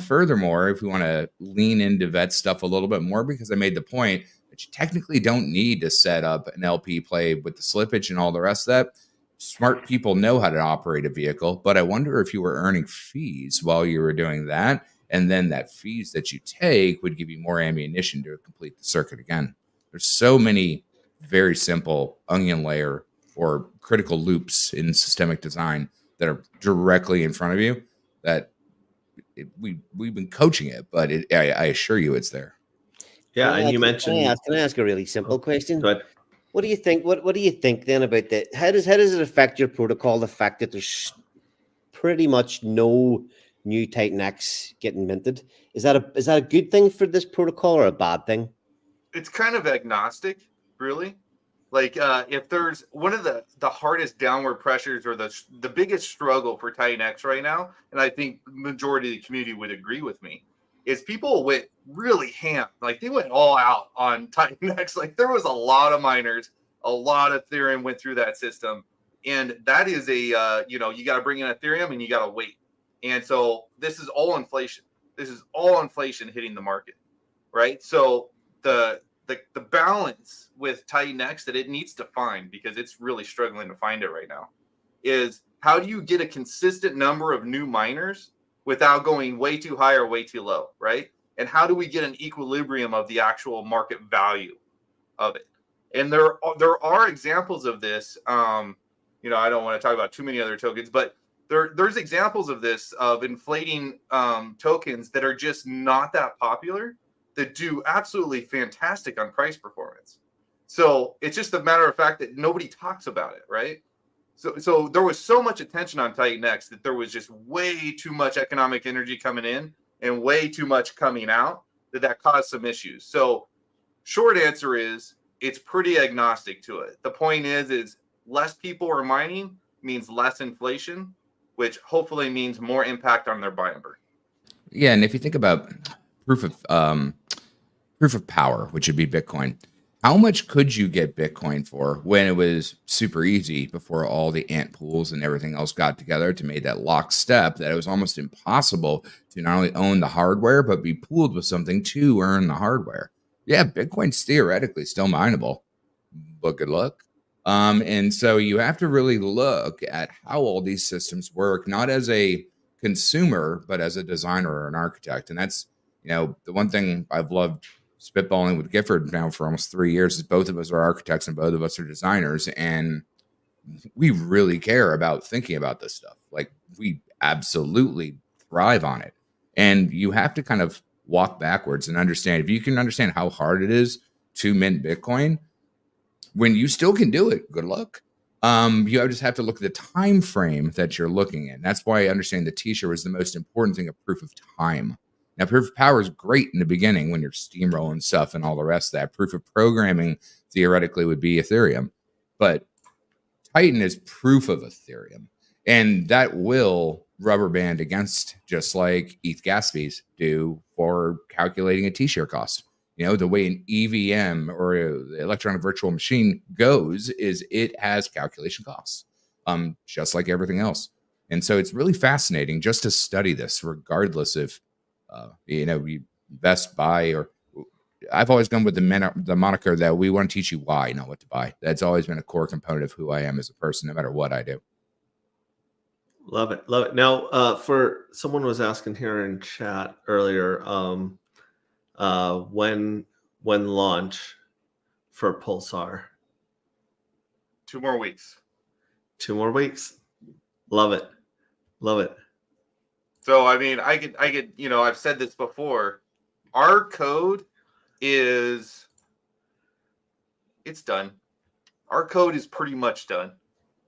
Furthermore, if we want to lean into vet stuff a little bit more, because I made the point that you technically don't need to set up an LP play with the slippage and all the rest of that. Smart people know how to operate a vehicle, but I wonder if you were earning fees while you were doing that, and then that fees that you take would give you more ammunition to complete the circuit again. There's so many very simple onion layer or critical loops in systemic design that are directly in front of you that we've been coaching it, but I assure you it's there. Yeah, Can I and you ask- mentioned. Can I ask a really simple question? Go ahead. What do you think? What do you think then about that? How does it affect your protocol? The fact that there's pretty much no new Titanx getting minted, is that a good thing for this protocol or a bad thing? It's kind of agnostic, really. Like if there's one of the hardest downward pressures or the biggest struggle for Titanx right now, and I think majority of the community would agree with me, is people went really ham. Like they went all out on Titanx. Like there was a lot of miners, a lot of Ethereum went through that system. And that is a, you got to bring in Ethereum and you got to wait. And so this is all inflation. This is all inflation hitting the market, right? So the balance with Titanx that it needs to find, because it's really struggling to find it right now, is how do you get a consistent number of new miners without going way too high or way too low, right? And how do we get an equilibrium of the actual market value of it? And there are examples of this. I don't want to talk about too many other tokens, but there's examples of this, of inflating tokens that are just not that popular, that do absolutely fantastic on price performance. So it's just a matter of fact that nobody talks about it, right? So there was so much attention on Titanx that there was just way too much economic energy coming in and way too much coming out that caused some issues. So short answer is it's pretty agnostic to it. The point is less people are mining means less inflation, which hopefully means more impact on their buy and burn. Yeah, and if you think about proof of power, which would be Bitcoin, how much could you get Bitcoin for when it was super easy before all the ant pools and everything else got together to make that lockstep that it was almost impossible to not only own the hardware but be pooled with something to earn the hardware? Yeah, Bitcoin's theoretically still mineable, but good luck. And so you have to really look at how all these systems work, not as a consumer, but as a designer or an architect. And that's, the one thing I've loved spitballing with Gifford now for almost 3 years is both of us are architects and both of us are designers. And we really care about thinking about this stuff. Like we absolutely thrive on it. And you have to kind of walk backwards and understand, if you can understand how hard it is to mint Bitcoin, when you still can do it, good luck. You just have to look at the time frame that you're looking at. That's why I understand the T-shirt is the most important thing of proof of time. Now, proof of power is great in the beginning when you're steamrolling stuff and all the rest of that. Proof of programming theoretically would be Ethereum, but Titan is proof of Ethereum, and that will rubber band against, just like ETH gas fees do for calculating a T-share cost. The way an EVM or electronic virtual machine goes is it has calculation costs, just like everything else. And so it's really fascinating just to study this, regardless if, you invest, buy, or I've always gone with the moniker that we want to teach you why, not what to buy. That's always been a core component of who I am as a person, no matter what I do. Love it, love it. Now, for someone was asking here in chat earlier, when launch for Pulsar? 2 more weeks. 2 more weeks. Love it, love it. So I mean, I could, I've said this before. Our code it's done. Our code is pretty much done,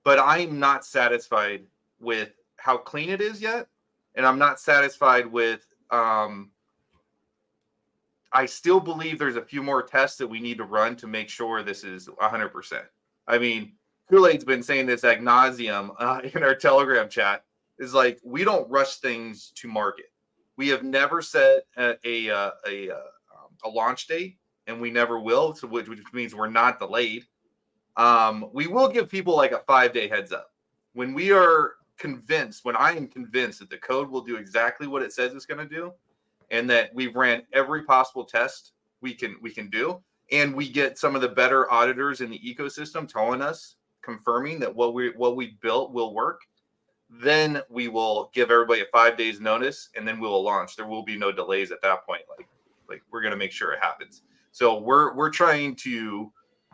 but I'm not satisfied with how clean it is yet, and I'm not satisfied with. I still believe there's a few more tests that we need to run to make sure this is 100%. I mean, Kool-Aid's been saying this ad nauseum in our Telegram chat. Is like, we don't rush things to market. We have never set a launch date, and we never will, so which means we're not delayed. We will give people like a 5-day heads up. When we are convinced, when I am convinced that the code will do exactly what it says it's going to do, and that we've ran every possible test we can do, and we get some of the better auditors in the ecosystem telling us, confirming that what we built will work, then we will give everybody a 5 days notice, and then we will launch. There will be no delays at that point. Like we're going to make sure it happens. So we're trying to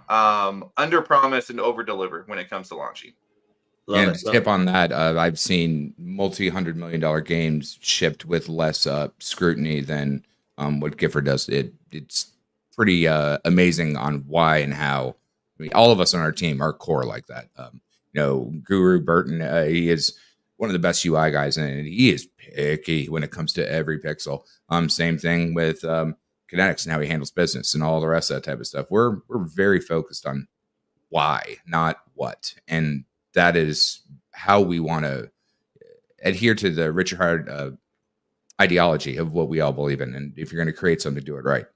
under promise and over deliver when it comes to launching. And to tip on that, I've seen multi-$100-million games shipped with less scrutiny than what Gifford does. It's pretty amazing on why and how. I mean, all of us on our team are core like that. Guru Burton, he is one of the best UI guys, and he is picky when it comes to every pixel. Same thing with Kinetics and how he handles business and all the rest of that type of stuff. We're very focused on why, not what, and that is how we want to adhere to the Richard Hart ideology of what we all believe in. And if you're going to create something, do it right.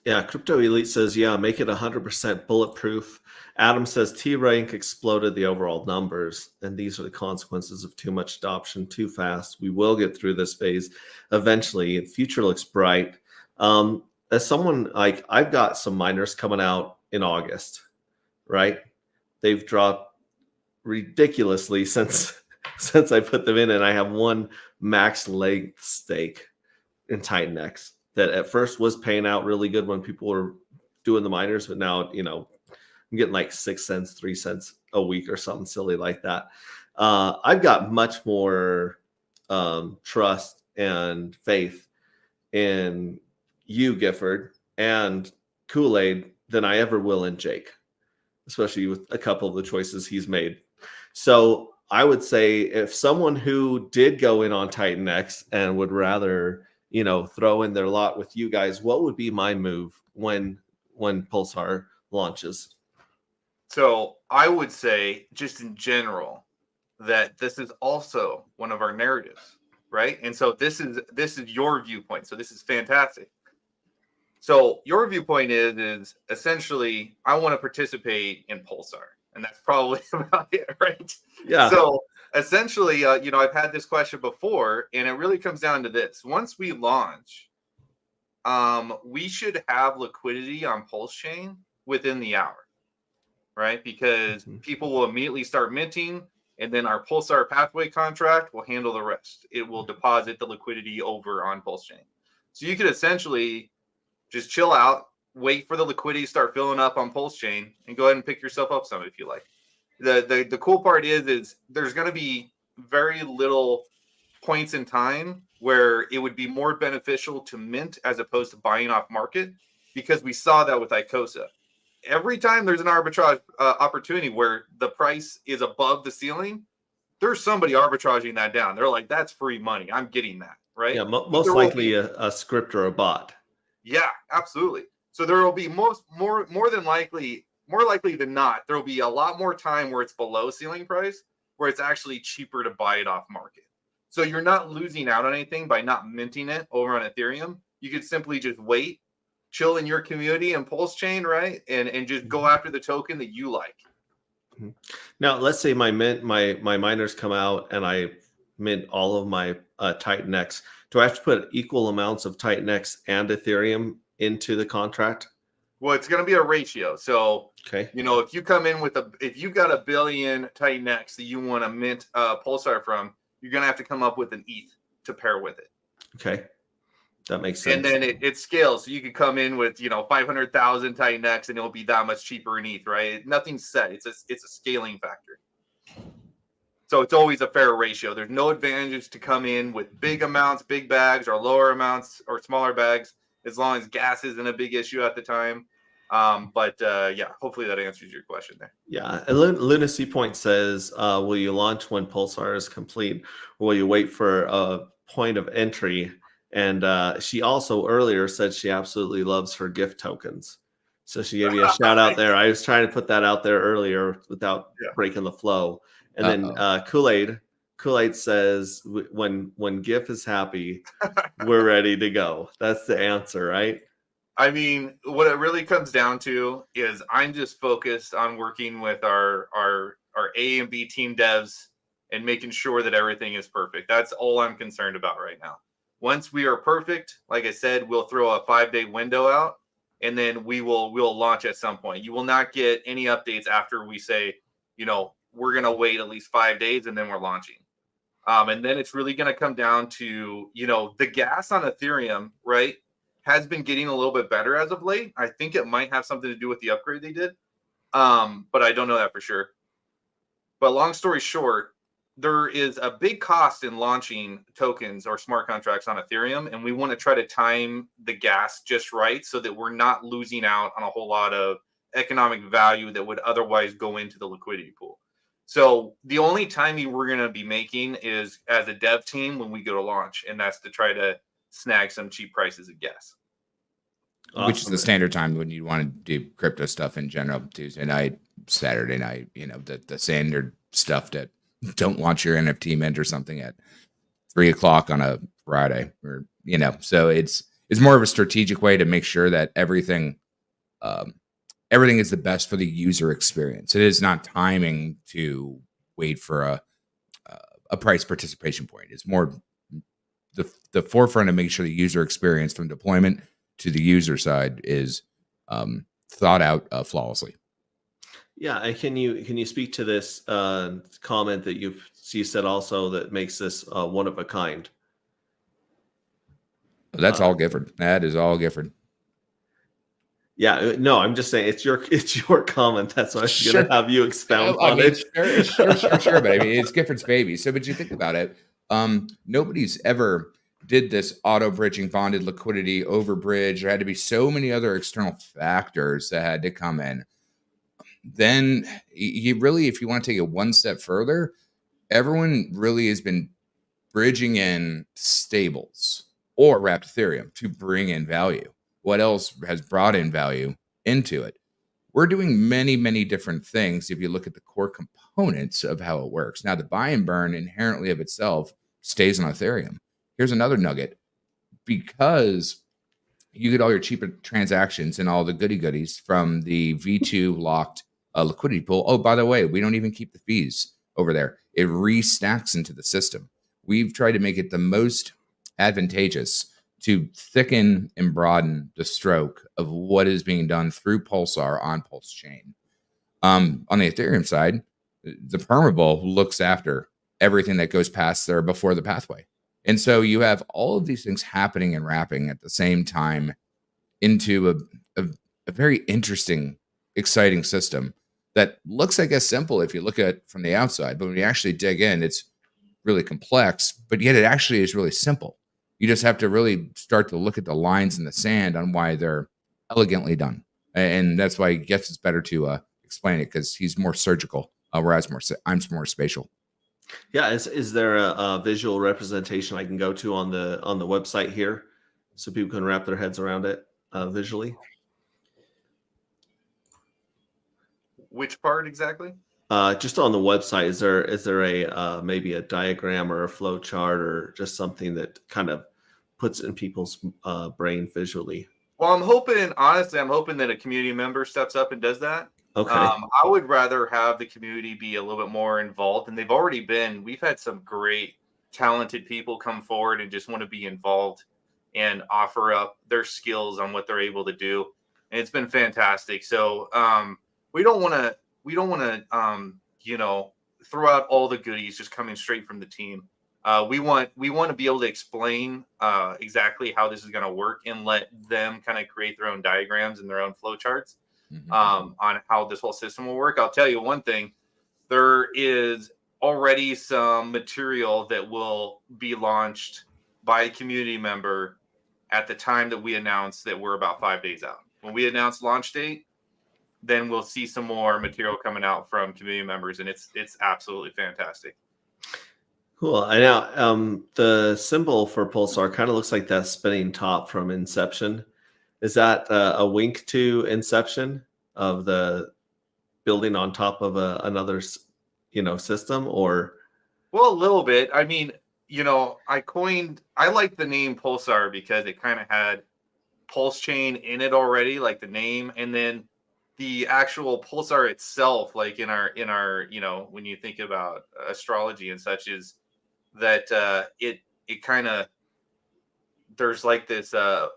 Yeah, Crypto Elite says, yeah, make it 100% bulletproof. Adam says T-Rank exploded the overall numbers, and these are the consequences of too much adoption too fast. We will get through this phase eventually. The future looks bright. As someone, like, I've got some miners coming out in August, right? They've dropped ridiculously since I put them in, and I have one max length stake in Titan X that at first was paying out really good when people were doing the miners, but now I'm getting like 6 cents, 3 cents a week or something silly like that. I've got much more trust and faith in you, Gifford, and Kool-Aid than I ever will in Jake, especially with a couple of the choices he's made. So I would say if someone who did go in on Titan X and would rather, throw in their lot with you guys, what would be my move when Pulsar launches? So I would say, just in general, that this is also one of our narratives, right? And so this is your viewpoint. So this is fantastic. So your viewpoint is essentially, I want to participate in Pulsar, and that's probably about it, right? Yeah. So essentially, I've had this question before, and it really comes down to this: once we launch, we should have liquidity on Pulse Chain within the hour, right? Because people will immediately start minting, and then our Pulsar pathway contract will handle the rest. It will deposit the liquidity over on Pulse Chain. So you could essentially just chill out, wait for the liquidity to start filling up on Pulse Chain, and go ahead and pick yourself up some if you like. The cool part is there's going to be very little points in time where it would be more beneficial to mint as opposed to buying off market, because we saw that with Icosa. Every time there's an arbitrage opportunity where the price is above the ceiling, there's somebody arbitraging that down. They're like, that's free money. I'm getting that, right? Yeah, most likely a script or a bot. Yeah, absolutely. So there will be more likely than not, there will be a lot more time where it's below ceiling price, where it's actually cheaper to buy it off market. So you're not losing out on anything by not minting it over on Ethereum. You could simply just wait, chill in your community and Pulse Chain, right? And just go after the token that you like. Now, let's say my miners come out and I mint all of my Titan X. Do I have to put equal amounts of Titan X and Ethereum into the contract? Well, it's going to be a ratio. So, Okay. if you come in with if you got 1 billion Titan X that you want to mint Pulsar from, you're going to have to come up with an ETH to pair with it. Okay. That makes sense. And then it scales. So you could come in with, 500,000 Titan X and it'll be that much cheaper in ETH, right? Nothing's set. It's a scaling factor. So it's always a fair ratio. There's no advantage to come in with big amounts, big bags, or lower amounts or smaller bags, as long as gas isn't a big issue at the time. Yeah, hopefully that answers your question there. Yeah. And Lunacy Point says, will you launch when Pulsar is complete? Or will you wait for a point of entry? And she also earlier said she absolutely loves her gift tokens. So she gave you a shout out there. I was trying to put that out there earlier without breaking the flow. And then Kool-Aid says, when GIF is happy, we're ready to go. That's the answer, right? I mean, what it really comes down to is I'm just focused on working with our A and B team devs and making sure that everything is perfect. That's all I'm concerned about right now. Once we are perfect, like I said, we'll throw a 5-day window out, and then we'll launch at some point. You will not get any updates after we say, we're going to wait at least 5 days and then we're launching. And then it's really going to come down to, the gas on Ethereum, right, has been getting a little bit better as of late. I think it might have something to do with the upgrade they did. But I don't know that for sure. But long story short, there is a big cost in launching tokens or smart contracts on Ethereum, and we want to try to time the gas just right so that we're not losing out on a whole lot of economic value that would otherwise go into the liquidity pool. So the only timing we're going to be making is as a dev team when we go to launch, and that's to try to snag some cheap prices of gas. Awesome. Which is the standard time when you want to do crypto stuff in general, Tuesday night, Saturday night, the standard stuff that don't launch your NFT mint or something at 3:00 on a Friday, or so it's more of a strategic way to make sure that everything is the best for the user experience. It is not timing to wait for a price participation point. It's more the forefront of making sure the user experience from deployment to the user side is thought out flawlessly. Yeah, and can you speak to this comment that you said also that makes this one of a kind? That's all Gifford. That is all Gifford. Yeah, no, I'm just saying it's your comment. That's why I was going to have you expound on it. Sure. But I mean, it's Gifford's baby. So, but you think about it, nobody's ever did this auto bridging bonded liquidity over bridge. There had to be so many other external factors that had to come in. Then you really, if you want to take it one step further, everyone really has been bridging in stables or wrapped Ethereum to bring in value. What else has brought in value into it? We're doing many, many different things if you look at the core components of how it works. Now, the buy and burn inherently of itself stays on Ethereum. Here's another nugget. Because you get all your cheaper transactions and all the goodies from the V2 locked liquidity pool. Oh, by the way, we don't even keep the fees over there. It restacks into the system. We've tried to make it the most advantageous to thicken and broaden the stroke of what is being done through Pulsar on Pulse Chain. On the Ethereum side, the Permable looks after everything that goes past there before the pathway. And so you have all of these things happening and wrapping at the same time into a very interesting, exciting system that looks, I guess, simple if you look at it from the outside. But when you actually dig in, it's really complex, but yet it actually is really simple. You just have to really start to look at the lines in the sand on why they're elegantly done. And that's why I guess it's better to explain it, because he's more surgical, whereas I'm more spatial. Yeah, is there a visual representation I can go to on the website here so people can wrap their heads around it visually? Which part exactly? Just on the website, is there a maybe a diagram or a flow chart or just something that kind of puts it in people's brain visually? Well, I'm hoping that a community member steps up and does that. Okay. I would rather have the community be a little bit more involved, and they've already been. We've had some great, talented people come forward and just want to be involved and offer up their skills on what they're able to do. and it's been fantastic. So we don't want to throw out all the goodies just coming straight from the team. We want to be able to explain exactly how this is going to work and let them kind of create their own diagrams and their own flow charts on how this whole system will work. I'll tell you one thing: there is already some material that will be launched by a community member at the time that we announce that we're about 5 days out. When we announce launch date, then we'll see some more material coming out from community members, and it's absolutely fantastic. Cool. I know the symbol for Pulsar kind of looks like that spinning top from Inception. Is that a wink to Inception of the building on top of another, system? Or Well, a little bit. I mean, I like the name Pulsar because it kind of had pulse chain in it already, like the name, and then the actual pulsar itself, like in our when you think about astrology and such, is that it kind of, there's like this a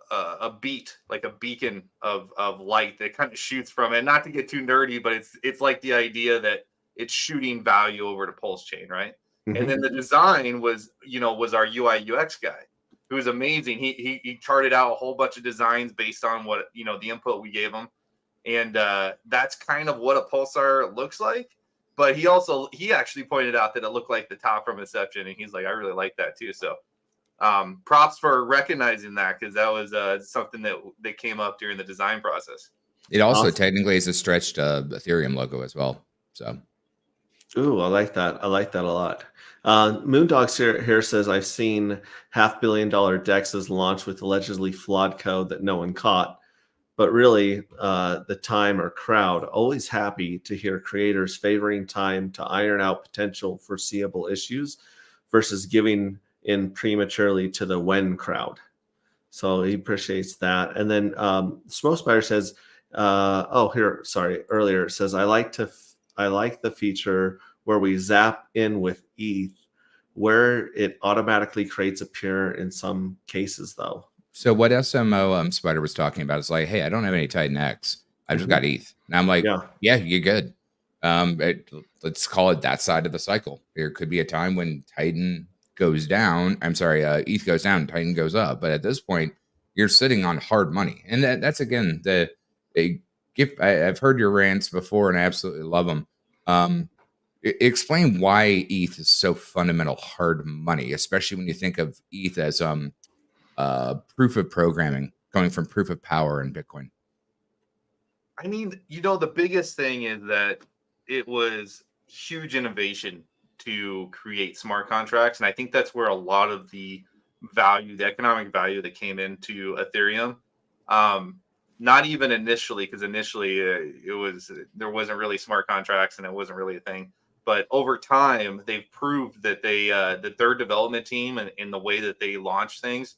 beat, like a beacon of light that kind of shoots from it. Not to get too nerdy, but it's like the idea that it's shooting value over to pulse chain, right? And then the design was our UI UX guy, who was amazing. He charted out a whole bunch of designs based on what the input we gave him, and that's kind of what a pulsar looks like. But he actually pointed out that it looked like the top from Inception, and he's like, I really like that too. So props for recognizing that, because that was something that came up during the design process. It also technically is a stretched Ethereum logo as well. So, ooh, I like that. I like that a lot. Moondogs here says, I've seen $500 million DEXs launch with allegedly flawed code that no one caught. But really, the time or crowd, always happy to hear creators favoring time to iron out potential foreseeable issues versus giving in prematurely to the when crowd. So he appreciates that. And then Smoke Spider says, earlier it says, I like the feature where we zap in with ETH, where it automatically creates a pair in some cases though. So what SMO Spider was talking about is like, hey, I don't have any Titan X. I just got ETH. And I'm like, yeah, you're good. Let's call it that side of the cycle. There could be a time when Titan goes down. ETH goes down, Titan goes up. But at this point, you're sitting on hard money. And that's, again, I've heard your rants before, and I absolutely love them. Explain why ETH is so fundamental hard money, especially when you think of ETH as proof of programming, going from proof of power in Bitcoin. I mean, the biggest thing is that it was huge innovation to create smart contracts. And I think that's where a lot of the economic value that came into Ethereum, not even initially, because initially there wasn't really smart contracts and it wasn't really a thing. But over time, they've proved that that their development team and the way that they launch things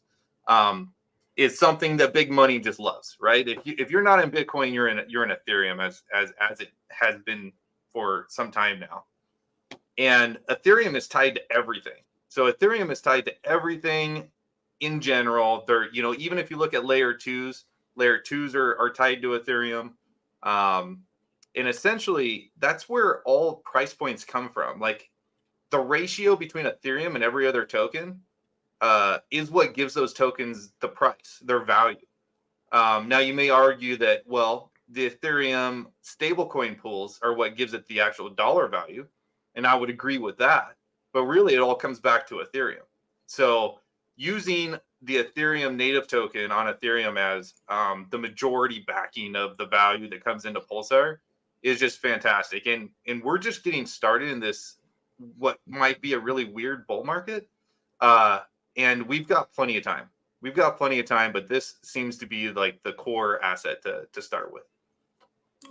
is something that big money just loves, right? If you're not in Bitcoin, you're in Ethereum as it has been for some time now. And Ethereum is tied to everything. So Ethereum is tied to everything in general. Even if you look at layer twos are tied to Ethereum. And essentially that's where all price points come from. Like the ratio between Ethereum and every other token is what gives those tokens the price, their value. Now you may argue that, well, the Ethereum stablecoin pools are what gives it the actual dollar value. And I would agree with that. But really, it all comes back to Ethereum. So using the Ethereum native token on Ethereum as the majority backing of the value that comes into Pulsar is just fantastic. And we're just getting started in this, what might be a really weird bull market. And we've got plenty of time. But this seems to be like the core asset to start with.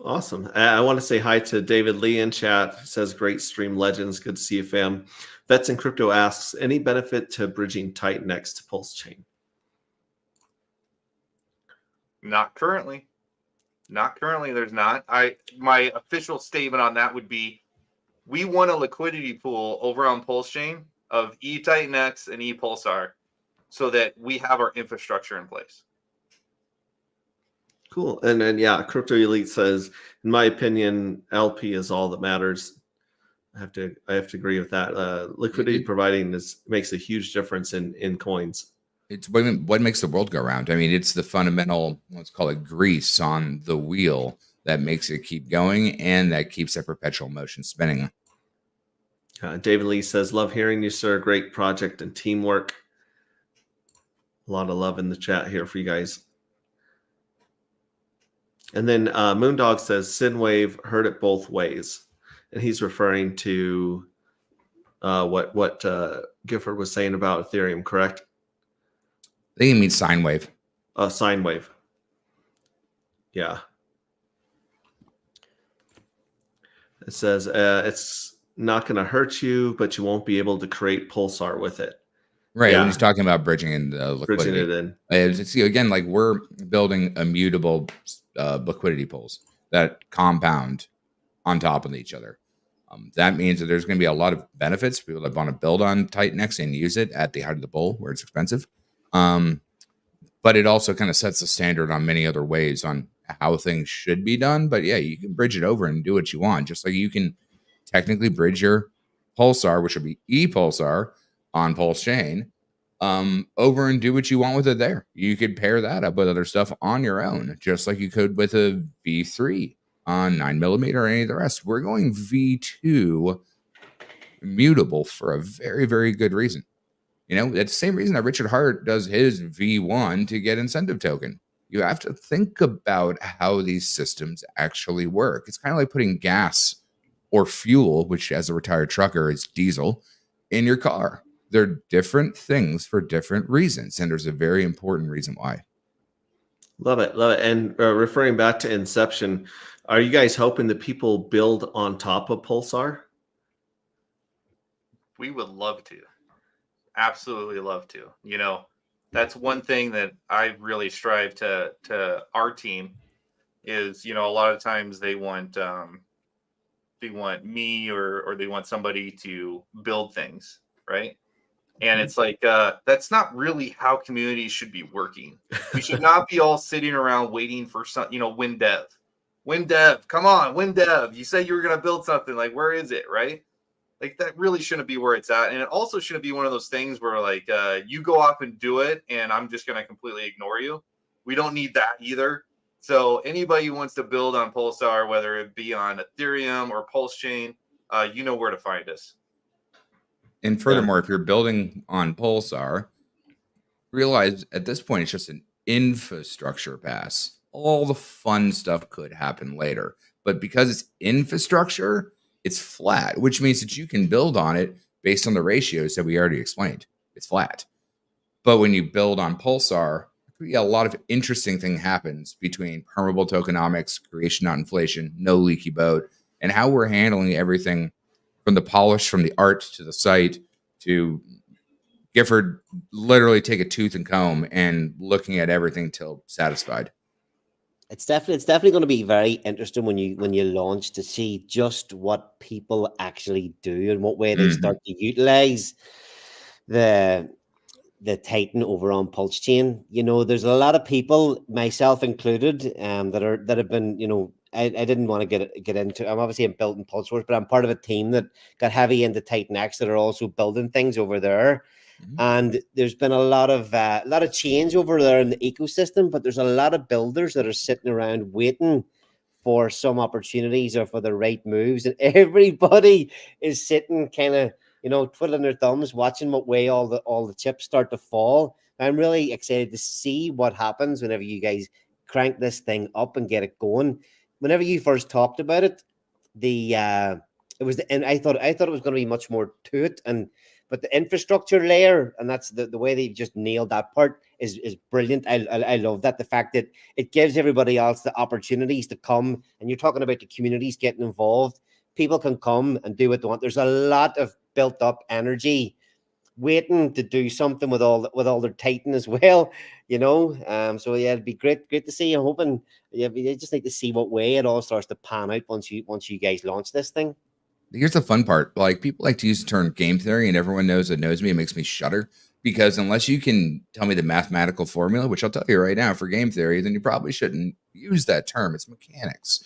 Awesome. I want to say hi to David Lee in chat. Says, great stream, legends. Good to see you, fam. Vets in Crypto asks, any benefit to bridging Titan X to Pulse Chain? Not currently. There's not. My official statement on that would be, we want a liquidity pool over on Pulse Chain of Titan X and Pulsar so that we have our infrastructure in place. Cool. And then yeah, Crypto Elite says, in my opinion, LP is all that matters. I have to agree with that. Liquidity providing makes a huge difference in coins. It's what makes the world go round. I mean, it's the fundamental, let's call it grease on the wheel that makes it keep going and that keeps that perpetual motion spinning. David Lee says, love hearing you, sir. Great project and teamwork. A lot of love in the chat here for you guys. And then Moondog says, Synwave heard it both ways. And he's referring to what Gifford was saying about Ethereum, correct? I think it means sine wave. Sine wave. Yeah. It says it's not going to hurt you, but you won't be able to create Pulsar with it. Right. When he's talking about bridging in the liquidity. Bridging it in. It's, again, like we're building immutable liquidity pools that compound on top of each other. That means that there's going to be a lot of benefits for people that want to build on Titanx and use it at the height of the bull where it's expensive. But it also kind of sets the standard on many other ways on how things should be done. But yeah, you can bridge it over and do what you want. Just like you can technically bridge your Pulsar, which would be ePulsar on Pulse Chain, over and do what you want with it there. You could pair that up with other stuff on your own, just like you could with a V3 on 9mm or any of the rest. We're going V2 immutable for a very, very good reason. You know, that's the same reason that Richard Hart does his V1 to get incentive token. You have to think about how these systems actually work. It's kind of like putting gas or fuel, which as a retired trucker is diesel, in your car. They're different things for different reasons, and there's a very important reason why. Love it. Love it. And referring back to Inception, are you guys hoping that people build on top of Pulsar? We would love to. Absolutely love to. You know, that's one thing that I really strive to our team is, you know, a lot of times they want me or they want somebody to build things, right? And it's like that's not really how communities should be working. We should not be all sitting around waiting for some, you know, win dev, come on, win dev. You said you were going to build something, like where is it, right? Like that really shouldn't be where it's at. And it also shouldn't be one of those things where like you go off and do it and I'm just going to completely ignore you. We don't need that either. So anybody who wants to build on Pulsar, whether it be on Ethereum or Pulse Chain, you know where to find us. And furthermore, if you're building on Pulsar, realize at this point it's just an infrastructure pass. All the fun stuff could happen later. But because it's infrastructure, it's flat, which means that you can build on it based on the ratios that we already explained. It's flat. But when you build on Pulsar, a lot of interesting thing happens between permeable tokenomics, creation, not inflation, no leaky boat, and how we're handling everything from the polish, from the art to the site to Gifford literally take a tooth and comb and looking at everything till satisfied. It's definitely going to be very interesting when you launch to see just what people actually do and what way they start to utilize the Titan over on Pulse Chain. You know, there's a lot of people, myself included, that have been, you know, I didn't want to get into. I'm obviously building Pulse Wars, but I'm part of a team that got heavy into Titan X that are also building things over there. And there's been a lot of change over there in the ecosystem, but there's a lot of builders that are sitting around waiting for some opportunities or for the right moves, and everybody is sitting kind of, you know, twiddling their thumbs, watching what way all the chips start to fall. I'm really excited to see what happens whenever you guys crank this thing up and get it going. Whenever you first talked about it, and I thought it was going to be much more to it, but the infrastructure layer, and that's the way they just nailed that part is brilliant. I love that. The fact that it gives everybody else the opportunities to come, and you're talking about the communities getting involved. People can come and do what they want. There's a lot of built up energy waiting to do something with all their Titan as well, you know. So yeah, it'd be great to see. I'm hoping, yeah, we just need to see what way it all starts to pan out once you guys launch this thing. Here's the fun part. Like, people like to use the term game theory, and everyone knows me. It makes me shudder because unless you can tell me the mathematical formula, which I'll tell you right now for game theory, then you probably shouldn't use that term. It's mechanics.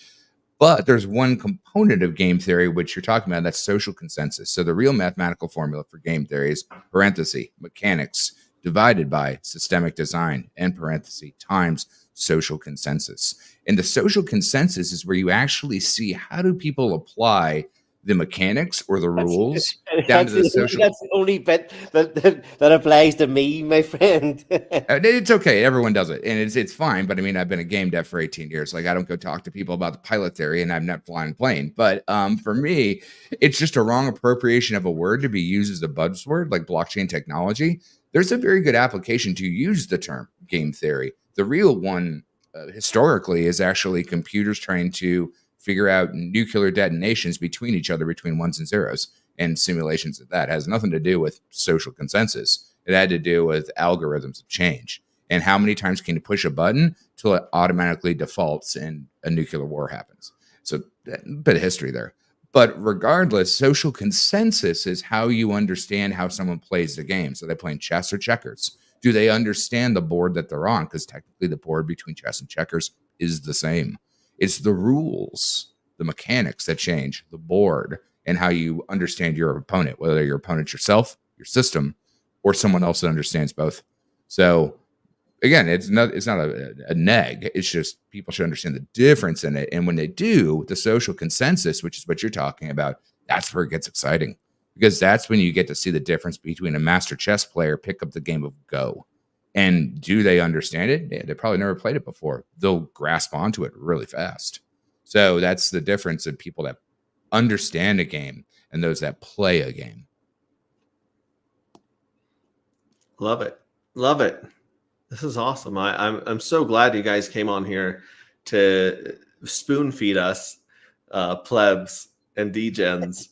But there's one component of game theory, which you're talking about, that's social consensus. So the real mathematical formula for game theory is parenthesis, mechanics, divided by systemic design, and parenthesis, times social consensus. And the social consensus is where you actually see how do people apply the mechanics or the rules down to the social. That's the only bit that applies to me, my friend. It's okay. Everyone does it, and it's fine. But I mean, I've been a game dev for 18 years. Like, I don't go talk to people about the pilot theory, and I'm not flying a plane. But for me, it's just a wrong appropriation of a word to be used as a buzzword, like blockchain technology. There's a very good application to use the term game theory. The real one, historically, is actually computers trying to figure out nuclear detonations between each other, between ones and zeros, and simulations of that. It has nothing to do with social consensus. It had to do with algorithms of change and how many times can you push a button till it automatically defaults and a nuclear war happens. So a bit of history there. But regardless, social consensus is how you understand how someone plays the game. So they're playing chess or checkers. Do they understand the board that they're on? Because technically the board between chess and checkers is the same. It's the rules, the mechanics that change, the board, and how you understand your opponent, whether your opponent's yourself, your system, or someone else that understands both. So again, it's not a neg. It's just people should understand the difference in it. And when they do, the social consensus, which is what you're talking about, that's where it gets exciting. Because that's when you get to see the difference between a master chess player pick up the game of Go. And do they understand it? Yeah, they probably never played it before. They'll grasp onto it really fast. So that's the difference in people that understand a game and those that play a game. Love it. Love it. This is awesome. I'm so glad you guys came on here to spoon feed us, plebs and degens,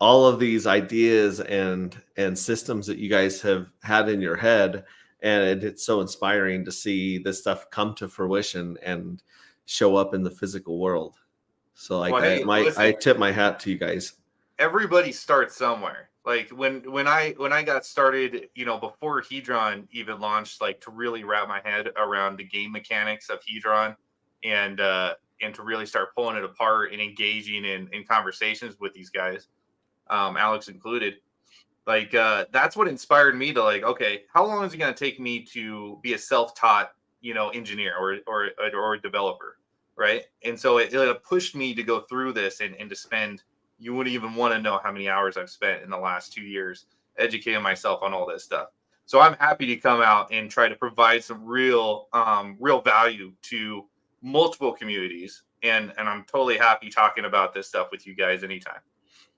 all of these ideas and systems that you guys have had in your head. And it's so inspiring to see this stuff come to fruition and show up in the physical world. So like, well, I tip my hat to you guys. Everybody starts somewhere. Like when I got started, you know, before Hedron even launched, like to really wrap my head around the game mechanics of Hedron and to really start pulling it apart and engaging in conversations with these guys, Alex included. Like that's what inspired me to like, okay, how long is it going to take me to be a self-taught, you know, engineer or a developer, right? And so it pushed me to go through this and to spend. You wouldn't even want to know how many hours I've spent in the last 2 years educating myself on all this stuff. So I'm happy to come out and try to provide some real value to multiple communities. And I'm totally happy talking about this stuff with you guys anytime.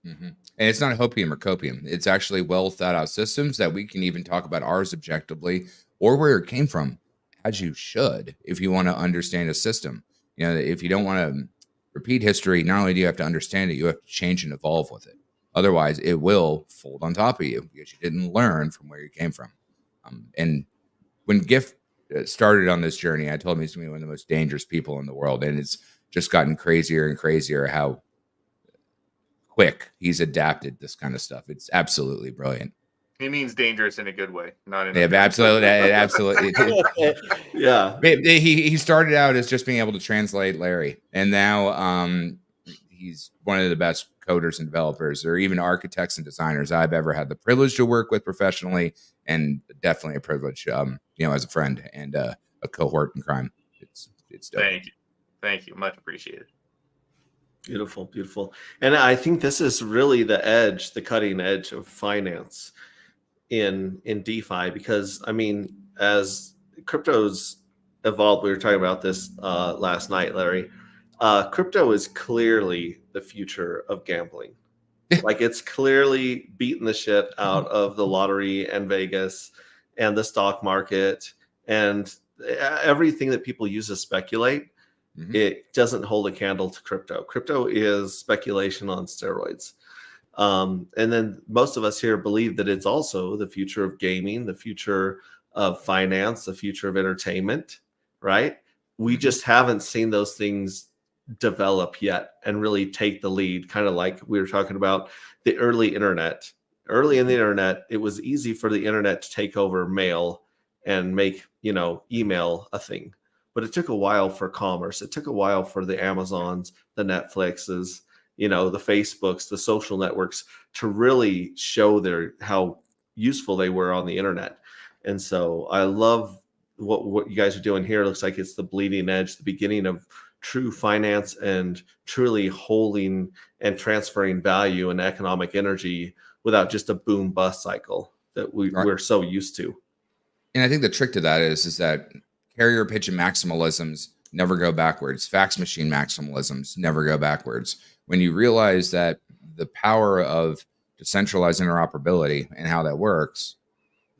Mm-hmm. And it's not hopium or copium. It's actually well thought out systems that we can even talk about ours objectively or where it came from, as you should, if you want to understand a system. You know, if you don't want to repeat history, not only do you have to understand it, you have to change and evolve with it. Otherwise, it will fold on top of you because you didn't learn from where you came from. And when Gift started on this journey, I told him he's going to be one of the most dangerous people in the world. And it's just gotten crazier and crazier how quick he's adapted this kind of stuff. It's absolutely brilliant. He means dangerous in a good way, not in absolutely. Yeah. He started out as just being able to translate Larry, and now he's one of the best coders and developers, or even architects and designers I've ever had the privilege to work with professionally, and definitely a privilege, you know, as a friend and a cohort in crime. It's dope. Thank you, much appreciated. Beautiful, beautiful. And I think this is really the cutting edge of finance in DeFi, because I mean, as crypto's evolved, we were talking about this last night, Larry. Crypto is clearly the future of gambling. Like, it's clearly beating the shit out of the lottery and Vegas and the stock market and everything that people use to speculate. Mm-hmm. It doesn't hold a candle to crypto. Crypto is speculation on steroids. And then most of us here believe that it's also the future of gaming, the future of finance, the future of entertainment, right? We just haven't seen those things develop yet and really take the lead, kind of like we were talking about the early internet. Early in the internet, it was easy for the internet to take over mail and make, you know, email a thing. but it took a while for commerce. It took a while for the Amazons, the Netflixes, the Facebooks, the social networks to really show how useful they were on the internet. And so I love what you guys are doing here. It looks like it's the bleeding edge, the beginning of true finance and truly holding and transferring value and economic energy without just a boom bust cycle that we're so used to. And I think the trick to that is that carrier pigeon maximalisms never go backwards. Fax machine maximalisms never go backwards. When you realize that the power of decentralized interoperability and how that works,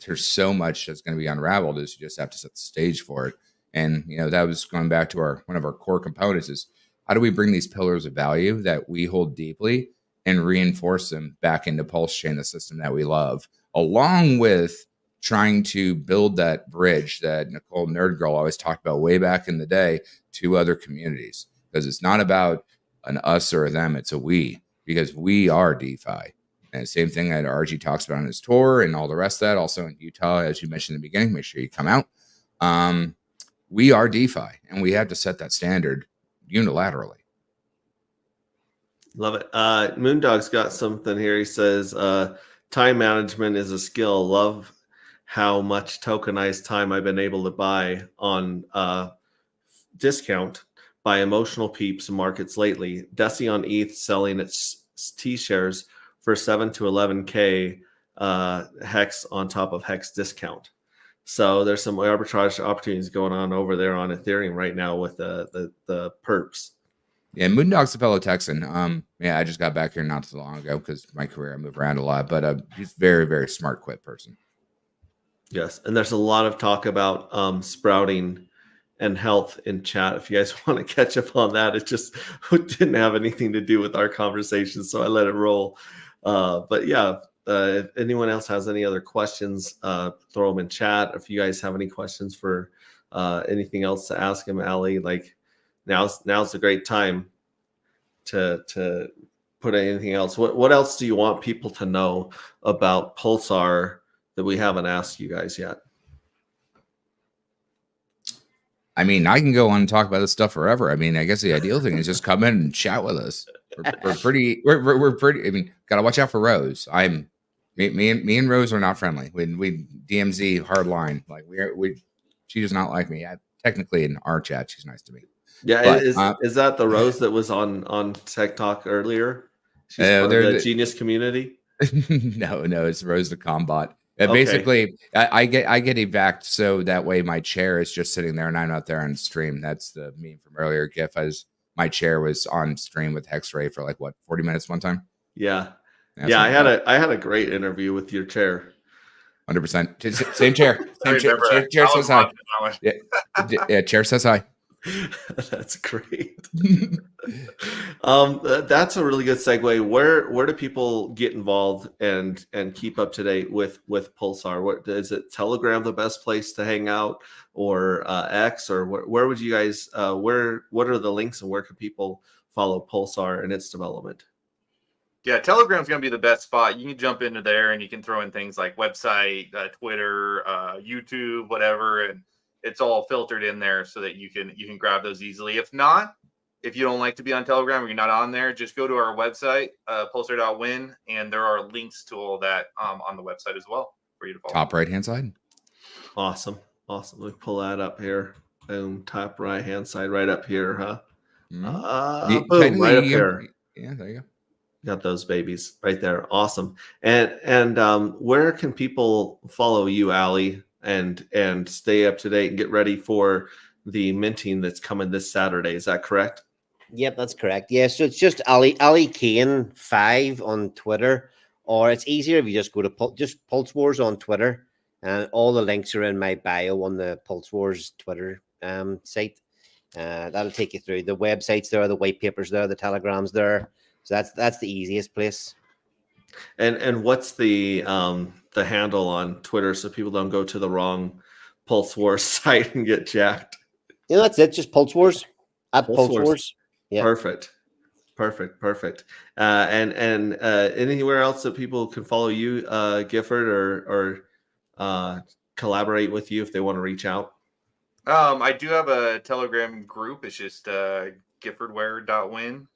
there's so much that's going to be unraveled. Is you just have to set the stage for it. And that was going back to one of our core components is how do we bring these pillars of value that we hold deeply and reinforce them back into Pulse Chain, the system that we love, along with trying to build that bridge that Nicole Nerd Girl always talked about way back in the day to other communities. Because it's not about an us or a them, it's a we, because we are DeFi. And the same thing that RG talks about on his tour and all the rest of that. Also in Utah, as you mentioned in the beginning, make sure you come out. We are DeFi, and we have to set that standard unilaterally. Love it. Moondog's got something here. He says, time management is a skill. Love how much tokenized time I've been able to buy on discount by emotional peeps and markets lately. Desi on ETH selling its T shares for 7 to 11K Hex on top of Hex discount. So there's some arbitrage opportunities going on over there on Ethereum right now with the perps. Yeah, Moondog's a fellow Texan. I just got back here not too long ago because my career I move around a lot, but he's very, very smart, quit person. Yes, and there's a lot of talk about sprouting and health in chat. If you guys want to catch up on that, it just didn't have anything to do with our conversation, so I let it roll. But yeah. If anyone else has any other questions, throw them in chat. If you guys have any questions for anything else to ask him, Ali, like now's a great time to put anything else. What else do you want people to know about Pulsar that we haven't asked you guys yet? I mean, I can go on and talk about this stuff forever. I mean, I guess the ideal thing is just come in and chat with us. We're pretty. I mean, gotta watch out for Rose. Me and Rose are not friendly. We DMZ hard line. Like she does not like me. Technically in our chat, she's nice to me. Yeah, but, is that the Rose that was on Tech Talk earlier? She's part of the Genius community. No, it's Rose the Combot. Basically, I get evac so that way my chair is just sitting there and I'm not there on stream. That's the meme from earlier. GIF as my chair was on stream with Hexray for 40 minutes one time. Yeah. I had a great interview with your chair. 100%. Same chair. Chair says hi. Yeah, chair says hi. That's great. That's a really good segue. Where do people get involved and keep up to date with Pulsar? Is it Telegram the best place to hang out, or X, or where would you guys? What are the links, and where can people follow Pulsar and its development? Yeah, Telegram's going to be the best spot. You can jump into there and you can throw in things like website, Twitter, YouTube, whatever, and it's all filtered in there so that you can grab those easily. If not, if you don't like to be on Telegram or you're not on there, just go to our website, pulsar.win, and there are links to all that on the website as well for you to follow. Top right-hand side. Awesome. Let me pull that up here. Boom, top right-hand side, right up here, huh? Boom, right up here. Yeah, there you go. Got those babies right there. Awesome. And where can people follow you, Ali, and stay up to date and get ready for the minting that's coming this Saturday? Is that correct? Yep, that's correct. Yeah, so it's just Ali Kane 5 on Twitter, or it's easier if you just go to just Pulse Wars on Twitter, and all the links are in my bio on the Pulse Wars Twitter site. That'll take you through the websites there, the white papers there, the telegrams there. So that's the easiest place. And what's the handle on Twitter so people don't go to the wrong Pulse Wars site and get jacked? Yeah, that's it. Just Pulse Wars at Pulse Wars. Yeah. Perfect. And anywhere else that people can follow you, Gifford, or collaborate with you if they want to reach out? I do have a Telegram group. It's just giffordware.win.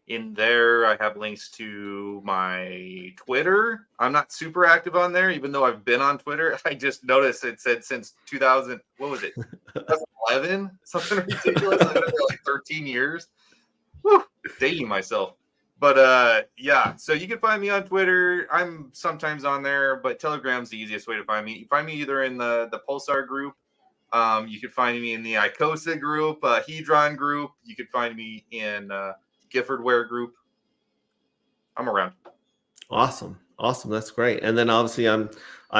In there, I have links to my Twitter. I'm not super active on there, even though I've been on Twitter. I just noticed it said since 2000. What was it? 2011? Something ridiculous. I've been there like 13 years. Whew, dating myself. But yeah, so you can find me on Twitter. I'm sometimes on there, but Telegram's the easiest way to find me. You find me either in the Pulsar group. You can find me in the Icosa group, Hedron group. You can find me in Giffordware group. I'm around. Awesome. That's great. And then obviously I'm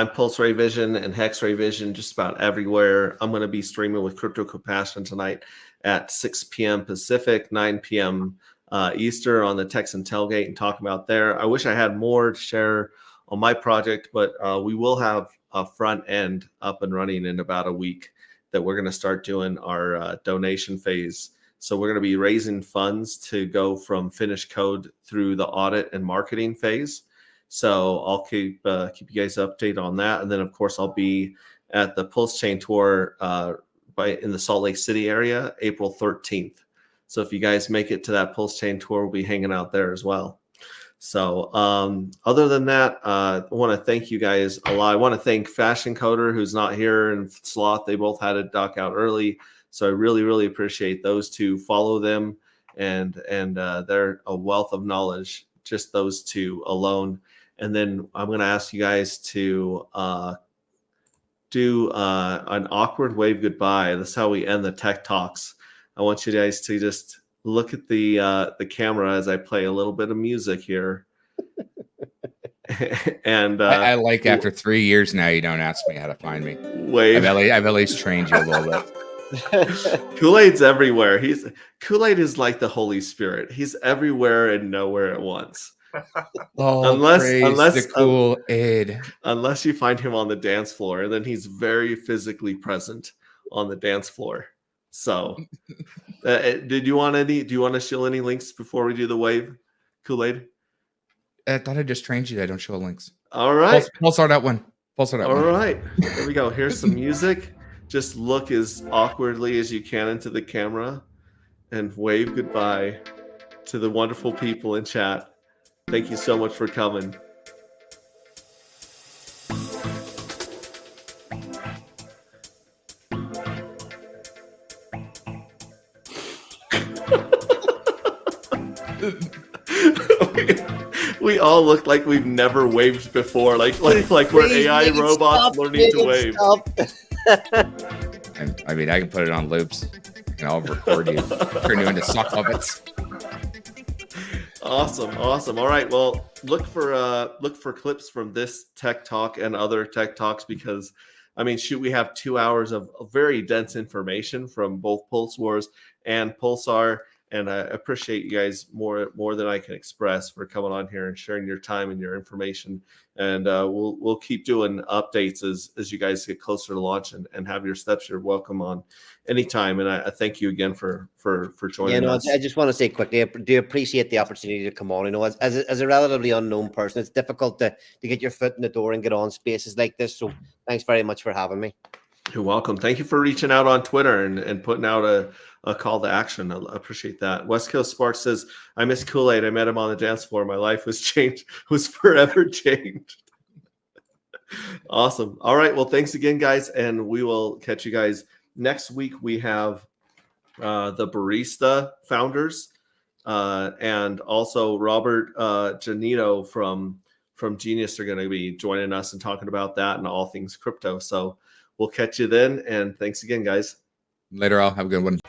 Pulse Ray Vision and Hex Ray Vision just about everywhere. I'm going to be streaming with Crypto Compassion tonight at 6 p.m. Pacific, 9 p.m. Eastern on the Texan Tailgate and talk about there. I wish I had more to share on my project, but we will have a front end up and running in about a week that we're going to start doing our donation phase. So we're going to be raising funds to go from finished code through the audit and marketing phase. So I'll keep you guys updated on that. And then of course I'll be at the Pulse Chain Tour in the Salt Lake City area, April 13th. So if you guys make it to that Pulse Chain Tour, we'll be hanging out there as well. So other than that, I want to thank you guys a lot. I want to thank Fashion Coder, who's not here, and Sloth. They both had to duck out early. So I really, really appreciate those two. Follow them, and they're a wealth of knowledge, just those two alone. And then I'm going to ask you guys to do an awkward wave goodbye. That's how we end the Tech Talks. I want you guys to just look at the camera as I play a little bit of music here. And I like after 3 years now, you don't ask me how to find me. Wave. I've at least trained you a little bit. Kool-Aid's everywhere. Kool-Aid is like the Holy Spirit. He's everywhere and nowhere at once. Oh, unless the Kool-Aid. Unless you find him on the dance floor, and then he's very physically present on the dance floor. So, do you want to show any links before we do the wave, Kool-Aid? I thought I just trained you. I don't show links. All right. Pulsar that one. All right. Here we go. Here's some music. Just look as awkwardly as you can into the camera and wave goodbye to the wonderful people in chat. Thank you so much for coming. We all look like we've never waved before, like we're AI robots learning to wave. I mean, I can put it on loops, and I'll record you, turn you into sock puppets. Awesome. All right, well, look for clips from this Tech Talk and other Tech Talks, because I mean, shoot, we have 2 hours of very dense information from both Pulse Wars and Pulsar. And I appreciate you guys more than I can express for coming on here and sharing your time and your information. And we'll keep doing updates as you guys get closer to launch and have your steps. You're welcome on anytime. And I thank you again for joining us. I just want to say quickly, I do appreciate the opportunity to come on. You know, as a relatively unknown person, it's difficult to get your foot in the door and get on spaces like this. So thanks very much for having me. You're welcome. Thank you for reaching out on Twitter and putting out a call to action. I appreciate that. West Coast Spark says, I miss Kool-Aid. I met him on the dance floor. My life was forever changed. Awesome. All right. Well, thanks again, guys. And we will catch you guys next week. We have the Barista founders and also Robert Janito from Genius are going to be joining us and talking about that and all things crypto. So we'll catch you then. And thanks again, guys. Later, all. Have a good one.